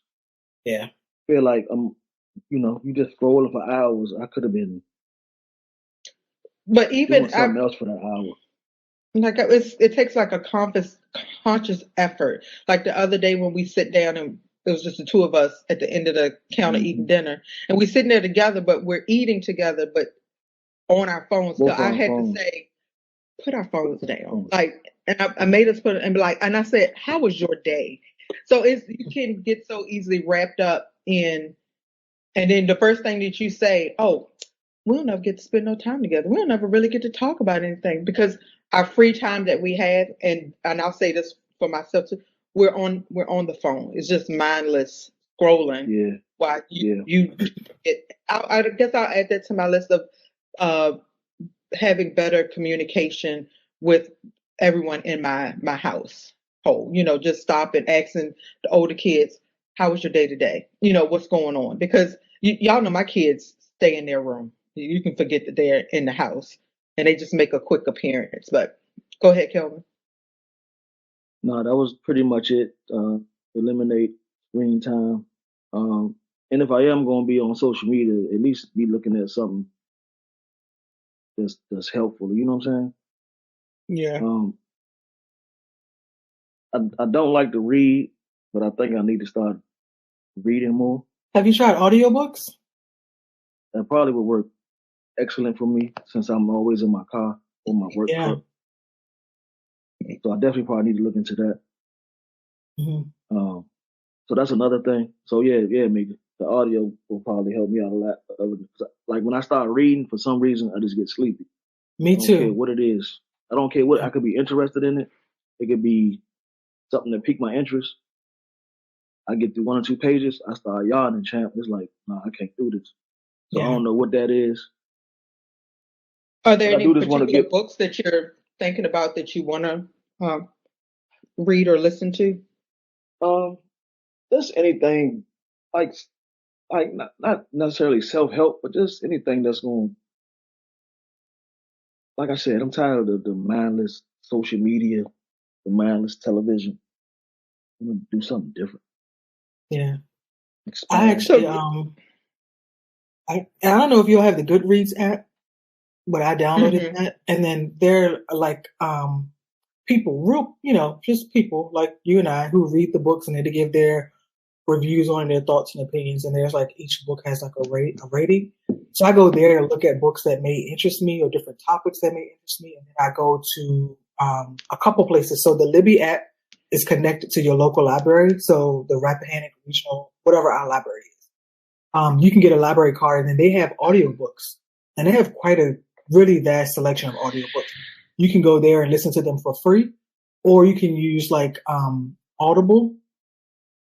Yeah. I feel like you just scrolling for hours. I could have been But doing even something else for that hour. like it takes like a conscious effort. Like the other day when we sit down and it was just the two of us at the end of the counter eating dinner, and we're sitting there together, but we're eating together, but on our phones. So Both I our had phones. to say, put our phones Put our down. phones. Like, and I made us put it and be like, and I said, how was your day? So you can get so easily wrapped up in, and then the first thing that you say, oh, we'll never get to spend no time together. We'll never really get to talk about anything because our free time that we have, and I'll say this for myself too, we're on the phone. It's just mindless scrolling. Yeah. While I guess I'll add that to my list of having better communication with everyone in my house. Just stop and asking the older kids, how was your day today? What's going on? Because y'all know my kids stay in their room. You can forget that they're in the house and they just make a quick appearance. But go ahead, Kelvin. No, that was pretty much it. Eliminate screen time. And if I am going to be on social media, at least be looking at something that's helpful. You know what I'm saying? Yeah. I don't like to read, but I think I need to start reading more. Have you tried audiobooks? That probably would work excellent for me since I'm always in my car or my work Yeah. truck. So I definitely probably need to look into that. Mm-hmm. So that's another thing. So yeah, maybe the audio will probably help me out a lot. Like when I start reading, for some reason, I just get sleepy. Me I don't too. care what it is. I don't care what I could be interested in it. It could be something that piqued my interest. I get through 1 or 2 pages, I start yawning, champ. It's like, nah, I can't do this. So I Yeah. don't know what that is. Are there But I any do just want to particular get books that you're thinking about that you want to read or listen to? just anything like not necessarily self help, but just anything that's going. Like I said, I'm tired of the mindless social media, the mindless television. I'm gonna do something different. Yeah. I Expand. actually So, I don't know if you'll have the Goodreads app, but I downloaded mhm. that, and then they're like people, just people like you and I who read the books and they give their reviews on their thoughts and opinions. And there's like each book has like a rating. So I go there and look at books that may interest me or different topics that may interest me, and then I go to a couple places. So the Libby app is connected to your local library. So the Rappahannock Regional, whatever our library is. You can get a library card, and then they have audiobooks, and they have quite a really vast selection of audiobooks. You can go there and listen to them for free, or you can use like Audible.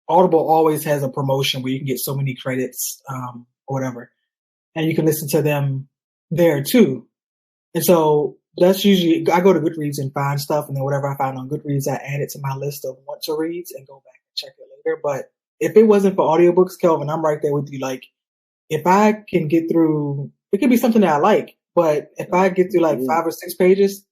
Audible always has a promotion where you can get so many credits or whatever, and you can listen to them there too. And so that's usually I go to Goodreads and find stuff, and then whatever I find on Goodreads, I add it to my list of want to reads and go back and check it later. But if it wasn't for audiobooks, Kelvin, I'm right there with you. Like if I can get through, it could be something that I like, but if I get through like 5 or 6 pages,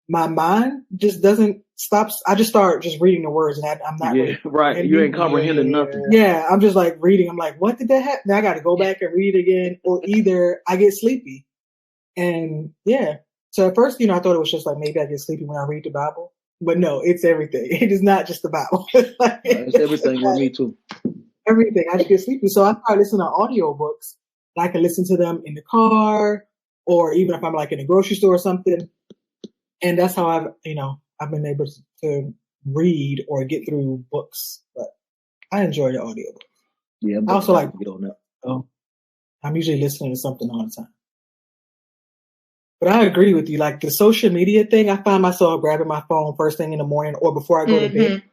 my mind just doesn't stop. I just start just reading the words, and I'm not really Right. You ain't comprehending nothing. Yeah, I'm just like reading. I'm like, what did that happen? Now I got to go back and read it again, or either I get sleepy. And yeah, so at first, I thought it was just like maybe I get sleepy when I read the Bible, but no, it's everything. It is not just the Bible. It's everything with me too. Everything. I just get sleepy. So I started listening to audiobooks. I can listen to them in the car or even if I'm like in a grocery store or something. And that's how I've been able to read or get through books. But I enjoy the audiobook. Yeah, I also like to get on that. So I'm usually listening to something all the time. But I agree with you. Like the social media thing, I find myself grabbing my phone first thing in the morning or before I go to bed.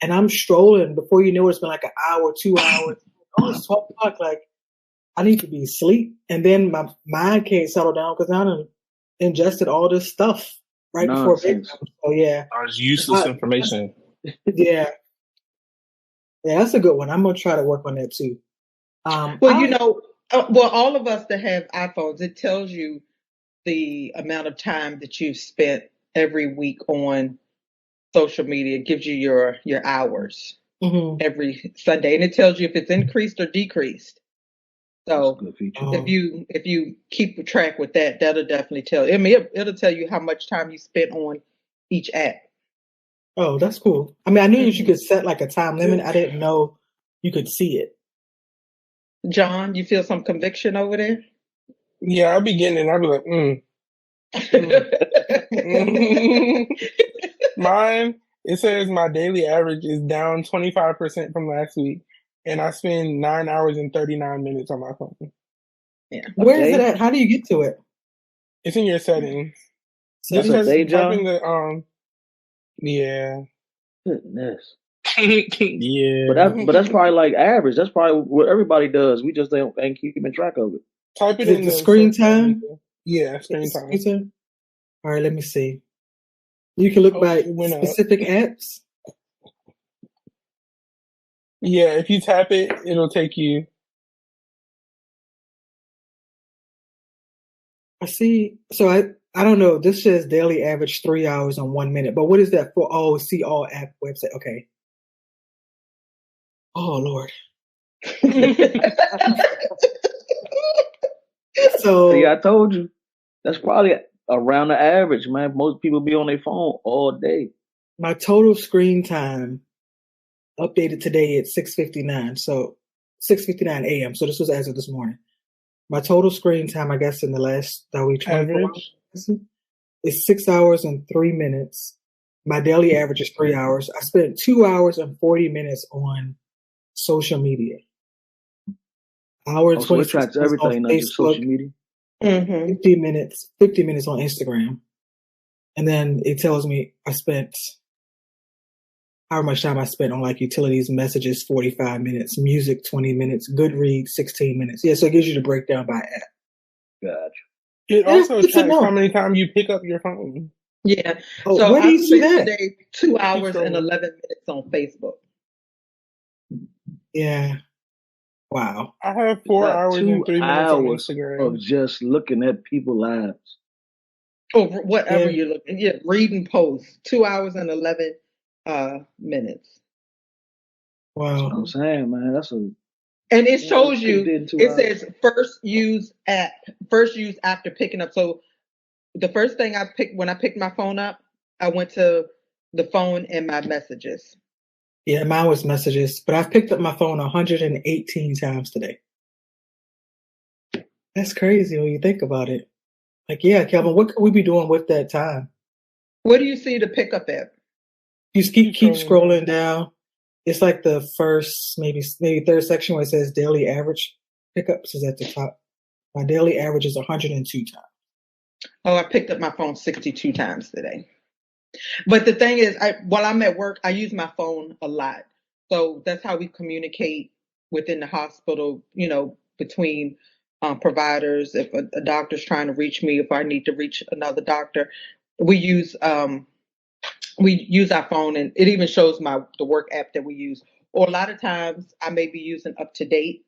And I'm strolling. Before you know it, it's been like an hour, 2 hours. Oh, it's 12 o'clock. Like, I need to be asleep. And then my mind can't settle down because I done ingested all this stuff right before bedtime. So, yeah. It's useless information. Yeah. Yeah, that's a good one. I'm going to try to work on that too. All of us that have iPhones, it tells you the amount of time that you've spent every week on social media. It gives you your hours every Sunday, and it tells you if it's increased or decreased. So if you keep track with that, that'll definitely tell. I mean, it'll tell you how much time you spent on each app. Oh, that's cool. I mean, I knew you could set like a time limit. I didn't know you could see it. John, you feel some conviction over there? Yeah, I'll be getting it. I'll be like, Mine, it says my daily average is down 25% from last week, and I spend 9 hours and 39 minutes on my phone. Yeah. Where is it at? How do you get to it? It's in your settings. That's a day job? Type in the, yeah. Goodness. Yeah. But that's probably like average. That's probably what everybody does. We just ain't keeping track of it. Type it Is in the screen time? Yeah, screen time. All right, let me see. You can look by specific apps. Yeah, if you tap it, it'll take you. I see. So I don't know. This says daily average 3 hours and 1 minute. But what is that for? Oh, see all app website. Okay. Oh Lord. So See, I told you. That's probably around the average, man. Most people be on their phone all day. my total screen time updated today at 6:59. So 6:59 a.m. So this was as of this morning. My total screen time, I guess, in the last 24 Average. hours is 6 hours and 3 minutes. My daily average is 3 hours. I spent 2 hours and 40 minutes on social media. Hour and Oh, so it 26 tracks minutes on everything, not just Facebook, social media. 50 minutes on Instagram. And then it tells me I spent how much time I spent on like utilities, messages, 45 minutes, music, 20 minutes, Goodreads, 16 minutes. Yeah, so it gives you the breakdown by app. Gotcha. It And it's also good to tracks how know. many times you pick up your phone. Yeah. Oh, So where do I you see spent that? today 2 Keep hours and scrolling. 11 minutes on Facebook. Yeah. Wow. I have You 4 got hours and 2 3 minutes on hours Instagram. of just looking at people's lives. Or whatever Yeah. you're looking. Yeah, reading posts. 2 hours and 11 minutes. That's what I'm Wow. saying, man. That's a And it man, shows could have you, did in 2 it hours. says first use after picking up. So the first thing I picked when I picked my phone up, I went to the phone and my messages. Yeah, mine was messages, but I've picked up my phone 118 times today. That's crazy when you think about it. Like, yeah, Kelvin, what could we be doing with that time? What do you see to pick up at? You just Keep keep scrolling scrolling down. It's like the first, maybe third section where it says daily average pickups is at the top. My daily average is 102 times. Oh, I picked up my phone 62 times today. But the thing is, while I'm at work, I use my phone a lot. So that's how we communicate within the hospital, between providers. If a doctor's trying to reach me, if I need to reach another doctor, we use our phone, and it even shows the work app that we use. Or a lot of times I may be using Up to Date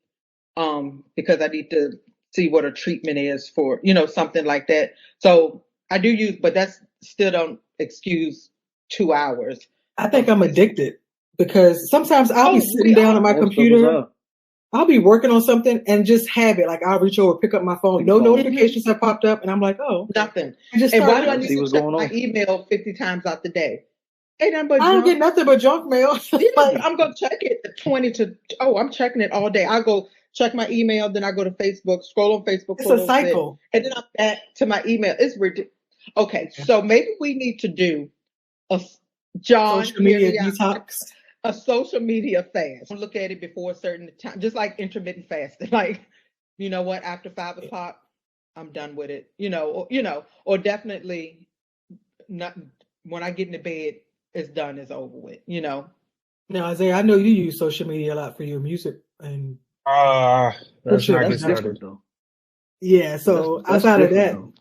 because I need to see what a treatment is for, something like that. So I do use, but that's still don't excuse 2 hours. I think I'm addicted because sometimes I'll be sitting We down are. at my Most of us computer. are. I'll be working on something and just have it. Like I'll reach over, pick up my phone. No notifications have popped up, and I'm like, oh, okay. Nothing. And just And why start. do I Let's need see to what's check going my on. email 50 times out the day? Ain't nothing but I don't get junk. nothing but junk mail. Yeah, Like, I'm gonna check it I'm checking it all day. I go check my email, then I go to Facebook, scroll on Facebook it's for a a little bit, cycle. and then I'm back to my email. It's ridiculous. Okay, so maybe we need to do a John, Social hear media me out. detox. A social media fast. Look at it before a certain time, just like intermittent fasting. Like, you know what? After 5 o'clock, I'm done with it. Or definitely not when I get into bed. It's done. It's over with. Now, Isaiah, I know you use social media a lot for your music, and Let's not That's get different started. though. yeah. So That's outside of different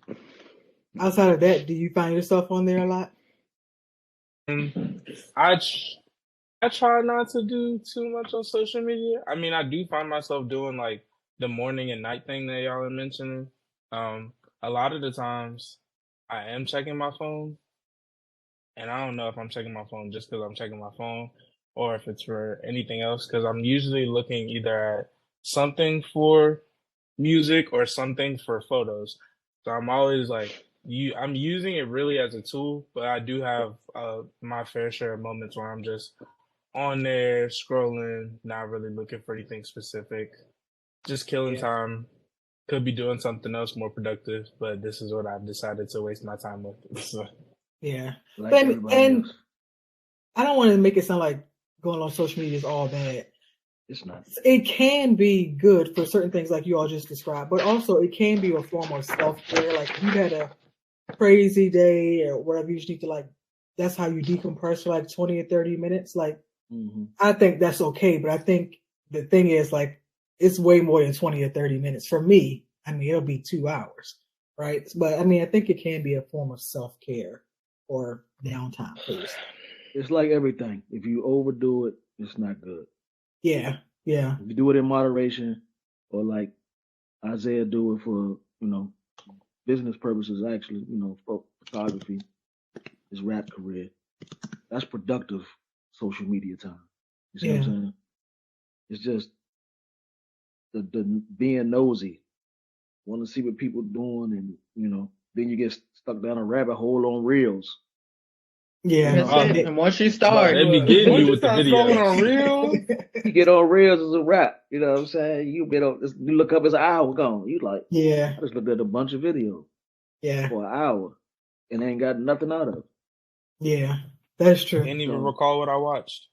that, do you find yourself on there a lot? I I try not to do too much on social media. I mean, I do find myself doing like the morning and night thing that y'all are mentioning. Um, a lot of the times I am checking my phone, and I don't know if I'm checking my phone just because I'm checking my phone or if it's for anything else, because I'm usually looking either at something for music or something for photos. So I'm always like, I'm using it really as a tool, but I do have my fair share of moments where I'm just on there scrolling, not really looking for anything specific, just killing Yeah. time. Could be doing something else more productive, but this is what I've decided to waste my time with. So, Yeah. though. Like But everybody else. I don't want to make it sound like going on social media is all bad. It's not. It can be good for certain things like you all just described, but also it can be a form of self-care. Like if you've had a crazy day or whatever, you just need to like, that's how you decompress for like 20 or 30 minutes. Like, I think that's okay. But I think the thing is like, it's way more than 20 or 30 minutes. For me, I mean, it'll be 2 hours, right? But I mean, I think it can be a form of self-care or downtime for yourself. It's like everything. If you overdo it, it's not good. Yeah. Yeah. If you do it in moderation, or like Isaiah do it for, business purposes, actually, photography, his rap career. That's productive social media time. You see what I'm saying? It's just the being nosy, want to see what people doing, and then you get stuck down a rabbit hole on reels. Yeah. That's it. And once you But start, they be getting Once you you with the start scrolling on videos. reels, You get on reels as a rap. You know what I'm saying? You look up, it's an hour gone. You like, Yeah. I just looked at a bunch of videos Yeah. for an hour and ain't got nothing out of it. Yeah. That's true. Can't even So- recall what I watched.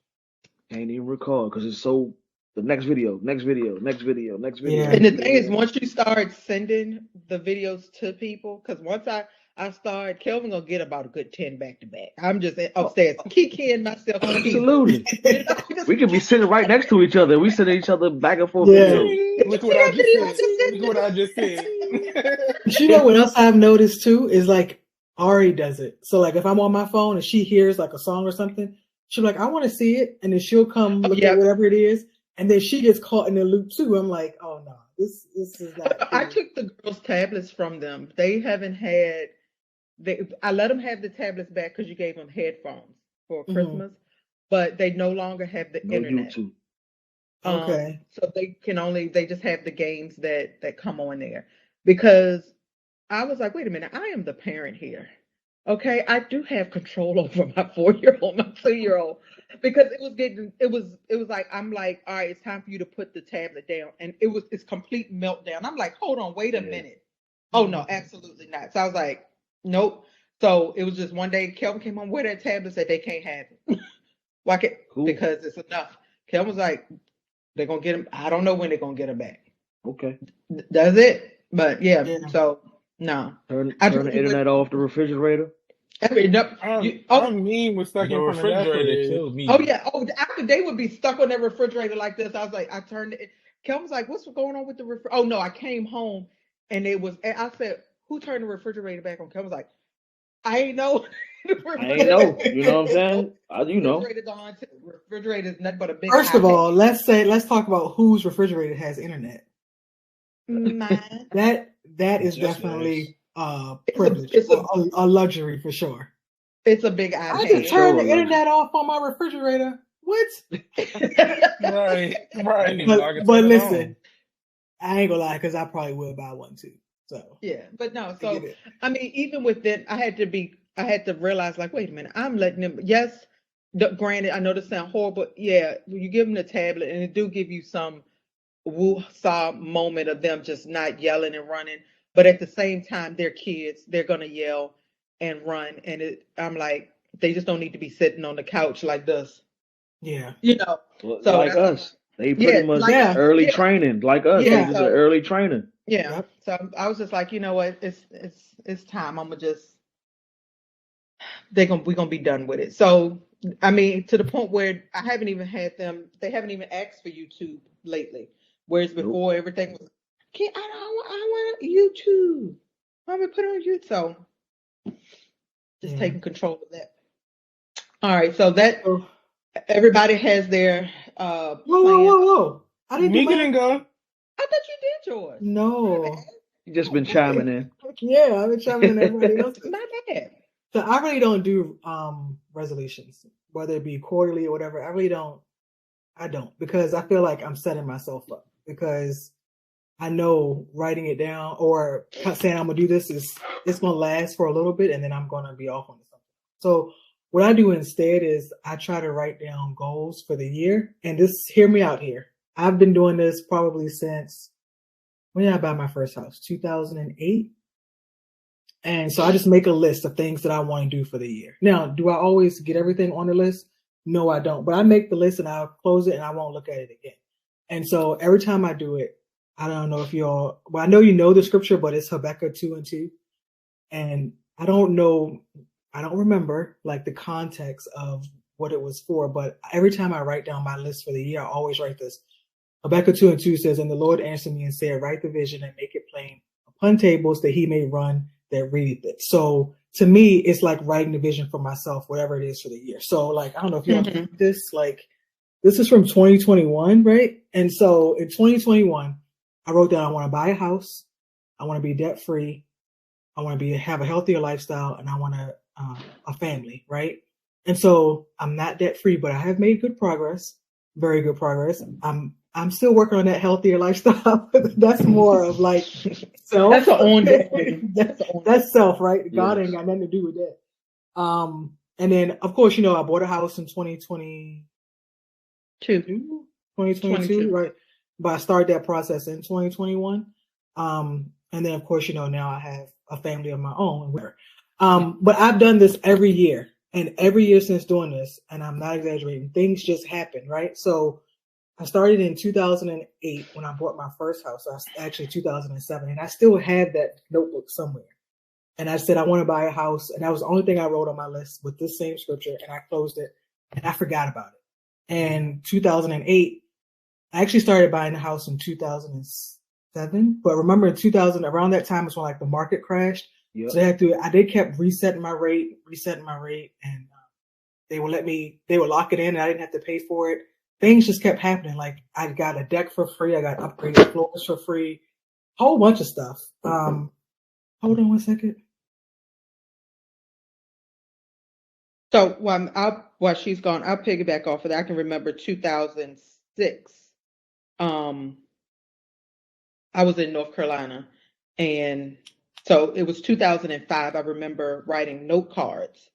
Can't even recall because it's so the next video. Yeah. and the thing is, once you start sending the videos to people, because once I start, Kelvin gonna get about a good 10 back to back. I'm just upstairs kikiing myself. Absolutely. You know, just- We could be sitting right next to each other. We sending each other back and forth Yeah. videos. look what I just said. Look what I just said. But you know what else I've noticed too is like Ari does it. So like if I'm on my phone and she hears like a song or something, she'll be like, I want to see it, and then she'll come look at whatever it is, and then she gets caught in the loop too. I'm like, oh no, this is not. I took the girls' tablets from them. They haven't had. I let them have the tablets back because you gave them headphones for Christmas, but they no longer have the internet. YouTube. Okay. So they just have the games that come on there. Because I was like, wait a minute, I am the parent here. Okay, I do have control over my 4-year-old, my 2-year-old, because it was like, I'm like, all right, it's time for you to put the tablet down, and it's complete meltdown. I'm like, hold on, wait a minute. Oh no, absolutely not. So I was like, nope. So it was just one day, Kelvin came home with that tablet, said they can't have it. Why can't? Cool. Because it's enough. Kelvin was like, they're gonna get them. I don't know when they're gonna get them back. Okay. Does it? But yeah. So no. Turn the internet off the refrigerator. I mean, no, I mean, was stuck The in front of that refrigerator fridge. killed me. Oh yeah. Oh, after they would be stuck on that refrigerator like this. I was like, I turned it. Kelvin was like, "What's going on with the refrigerator?" Oh no, I came home and I said, "Who turned the refrigerator back on?" Kelvin was like, "I ain't know." I ain't know. You know what I'm saying? Refrigerator's on. Refrigerator's nothing but a big. First of all, let's talk about whose refrigerator has internet. Mine. That is Just definitely privilege, a luxury for sure. It's a big iPad. I can turn the internet off on my refrigerator. What? Right. But listen, I ain't gonna lie, because I probably will buy one too. So yeah, but no. So I mean, even with that, I had to realize, like, wait a minute, I'm letting them. Yes, granted, I know this sounds horrible. Yeah, you give them the tablet, and it do give you some woo-saw moment of them just not yelling and running. But at the same time, they're kids. They're gonna yell and run, and I'm like, they just don't need to be sitting on the couch like this. Yeah. So like us. They pretty much early training. Like us. Yeah. They just early training. Yeah. Yep. So I was just like, you know what? It's time. I'm gonna just we're gonna be done with it. So I mean, to the point where I haven't even had them. They haven't even asked for YouTube lately. Whereas before everything was, I want YouTube. I'm gonna put it on YouTube. So just taking control of that. All right. So that everybody has their Whoa. I didn't go. I thought you did yours. No. You just been chiming in. Yeah, I've been chiming in everybody else. My bad. So I really don't do resolutions, whether it be quarterly or whatever. I don't, because I feel like I'm setting myself up, because I know writing it down or saying I'm gonna do this it's gonna last for a little bit, and then I'm gonna be off on something. So what I do instead is I try to write down goals for the year. And hear me out here. I've been doing this probably since, when did I buy my first house? 2008. And so I just make a list of things that I want to do for the year. Now, do I always get everything on the list? No, I don't. But I make the list and I'll close it and I won't look at it again. And so every time I do it, I don't know if I know you know the scripture, but it's Habakkuk 2:2. And I don't remember like the context of what it was for, but every time I write down my list for the year, I always write this. Habakkuk 2:2 says, "And the Lord answered me and said, write the vision and make it plain upon tables, that he may run that readeth it." So to me, it's like writing the vision for myself, whatever it is for the year. So like, I don't know if you know this, like this is from 2021, right? And so in 2021, I wrote down, I want to buy a house. I want to be debt free. I want to have a healthier lifestyle, and I want a family, right? And so I'm not debt free, but I have made good progress, very good progress. I'm still working on that healthier lifestyle. That's more of like self. That's an ongoing. That's self, right? God Yes. ain't got nothing to do with that. And then of course, I bought a house in 2022, right? But I started that process in 2021. And then of course, now I have a family of my own. But I've done this every year, and every year since doing this, and I'm not exaggerating, things just happen, right? So I started in 2008 when I bought my first house. Actually 2007, and I still have that notebook somewhere. And I said I want to buy a house, and that was the only thing I wrote on my list with this same scripture, and I closed it, and I forgot about it. And 2008, I actually started buying a house in 2007, but remember in 2000, around that time is when like the market crashed. Yep. So they kept resetting my rate, and they would lock it in, and I didn't have to pay for it. Things just kept happening. Like I got a deck for free, I got upgraded floors for free, whole bunch of stuff. Hold on one second. So while she's gone, I'll piggyback off of that. I can remember 2006. I was in North Carolina, and so it was 2005. I remember writing note cards,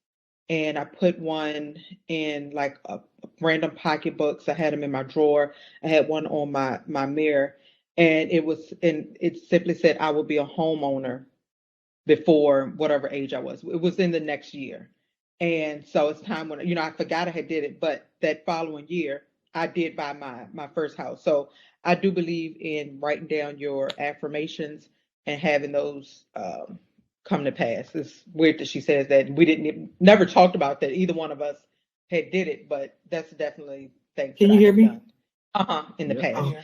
and I put one in like a random pocketbooks. I had them in my drawer. I had one on my mirror, and it simply said I would be a homeowner before whatever age I was. It was in the next year. And so it's time when, I forgot I had did it, but that following year I did buy my first house. So I do believe in writing down your affirmations and having those come to pass. It's weird that she says that. We never talked about that. Either one of us had did it, but that's definitely things Can that you I hear have me? done. In the Yep. past. Oh,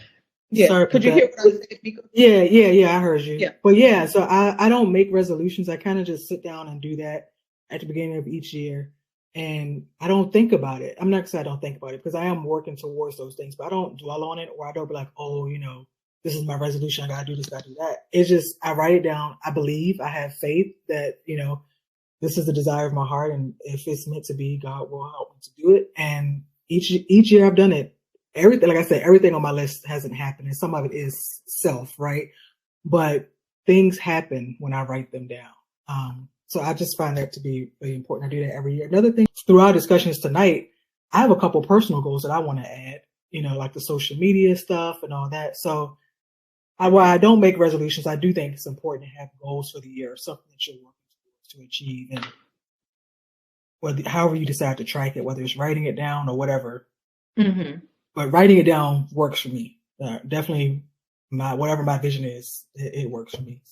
Yeah. sorry Could about you that. hear what I said, Mika? Yeah, I heard you. Yeah. But yeah, so I don't make resolutions. I kind of just sit down and do that at the beginning of each year. And I don't think about it. I'm not saying I don't think about it because I am working towards those things, but I don't dwell on it, or I don't be like, oh, this is my resolution. I gotta do this, gotta do that. It's just I write it down. I believe, I have faith that, this is the desire of my heart, and if it's meant to be, God will help me to do it. And each year I've done it. Everything, like I said, everything on my list hasn't happened, and some of it is self, right? But things happen when I write them down. So I just find that to be really important. I do that every year. Another thing, through our discussions tonight, I have a couple personal goals that I want to add, like the social media stuff and all that. So while I don't make resolutions, I do think it's important to have goals for the year, something that you're working towards to achieve. And however you decide to track it, whether it's writing it down or whatever. Mm-hmm. But writing it down works for me. Definitely, whatever my vision is, it works for me.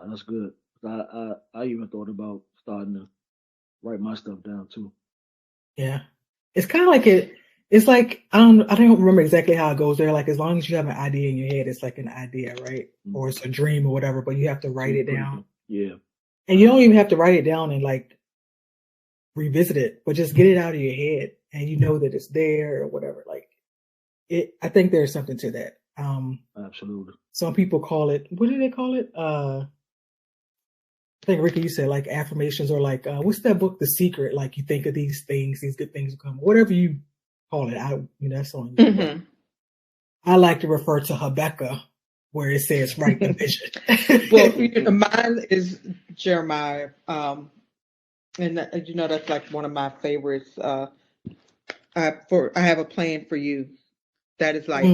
That's good. I even thought about starting to write my stuff down too. Yeah, it's kind of like it's like I don't remember exactly how it goes there. Like as long as you have an idea in your head, it's like an idea, right? Mm-hmm. Or it's a dream or whatever. But you have to write it down. Yeah. And you don't even have to write it down and like revisit it, but just get it out of your head, and you know that it's there or whatever. Like I think there's something to that. Absolutely. Some people call it, what do they call it? I think Ricky, you said like affirmations, or like what's that book, The Secret? Like you think of these things, these good things will come. Whatever you call it, that's on you. Mm-hmm. I like to refer to Habakkuk, where it says write the vision. Well, mine is Jeremiah, and that's like one of my favorites. I have a plan for you. That is like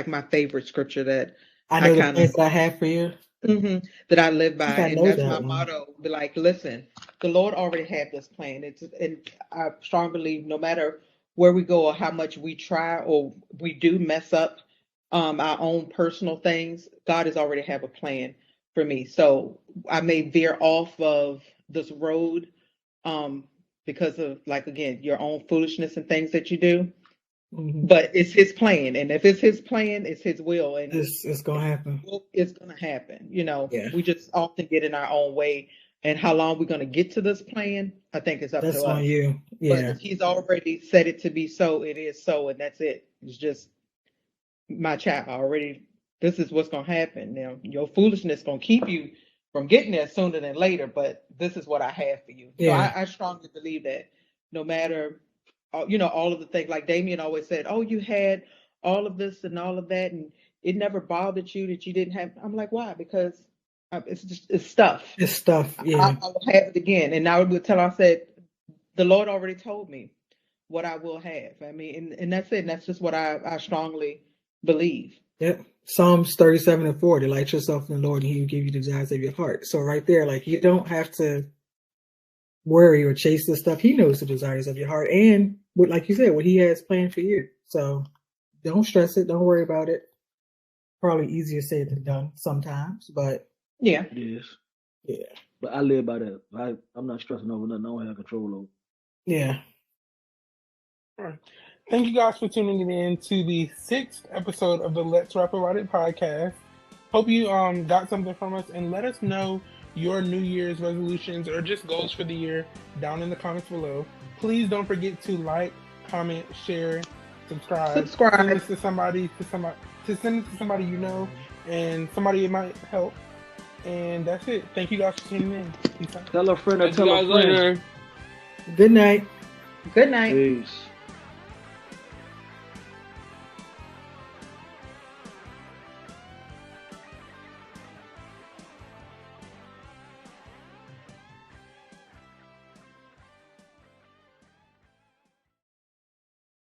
my favorite scripture that I know the plans that I have for you. Mm-hmm, that I live by, and that's my one. motto. Be like, listen, the Lord already had this plan. And I strongly believe no matter where we go or how much we try or we do mess up our own personal things, God has already have a plan for me. So I may veer off of this road because of, like, again, your own foolishness and things that you do. Mm-hmm. But it's his plan, and if it's his plan, it's his will, and it's gonna happen. It's gonna happen. Yeah. We just often get in our own way, and how long we're gonna get to this plan, I think it's up to us. That's on you. Yeah. But if he's already said it to be so, it is so, and that's it. It's just my child already. This is what's gonna happen. Now, your foolishness gonna keep you from getting there sooner than later, but this is what I have for you. So Yeah. I strongly believe that no matter, all of the things, like Damien always said, oh, you had all of this and all of that, and it never bothered you that you didn't have. I'm like, why? Because it's stuff. It's stuff. I Yeah. will have it again. And I would tell her, I said, the Lord already told me what I will have. I mean, and that's it. And that's just what I strongly believe. Yep. Psalms 37:4. Delight yourself in the Lord, and He will give you the desires of your heart. So right there, like, you don't have to worry or chase this stuff. He knows the desires of your heart, and what, like you said, what He has planned for you. So don't stress it. Don't worry about it. Probably easier said than done sometimes, but Yeah. Yes. yeah. But I live by that. I'm not stressing over nothing I don't have control over. Yeah. All right. Thank you guys for tuning in to the 6th episode of the Let's Rap About It podcast. Hope you got something from us, and let us know your New Year's resolutions or just goals for the year down in the comments below. Please don't forget to like, comment, share, subscribe. Send this to somebody, send it to somebody you know, and somebody it might help. And that's it. Thank you guys for tuning in. Peace out. Tell a friend or Catch you tell a guys friend. later. Good night. Good night. Peace.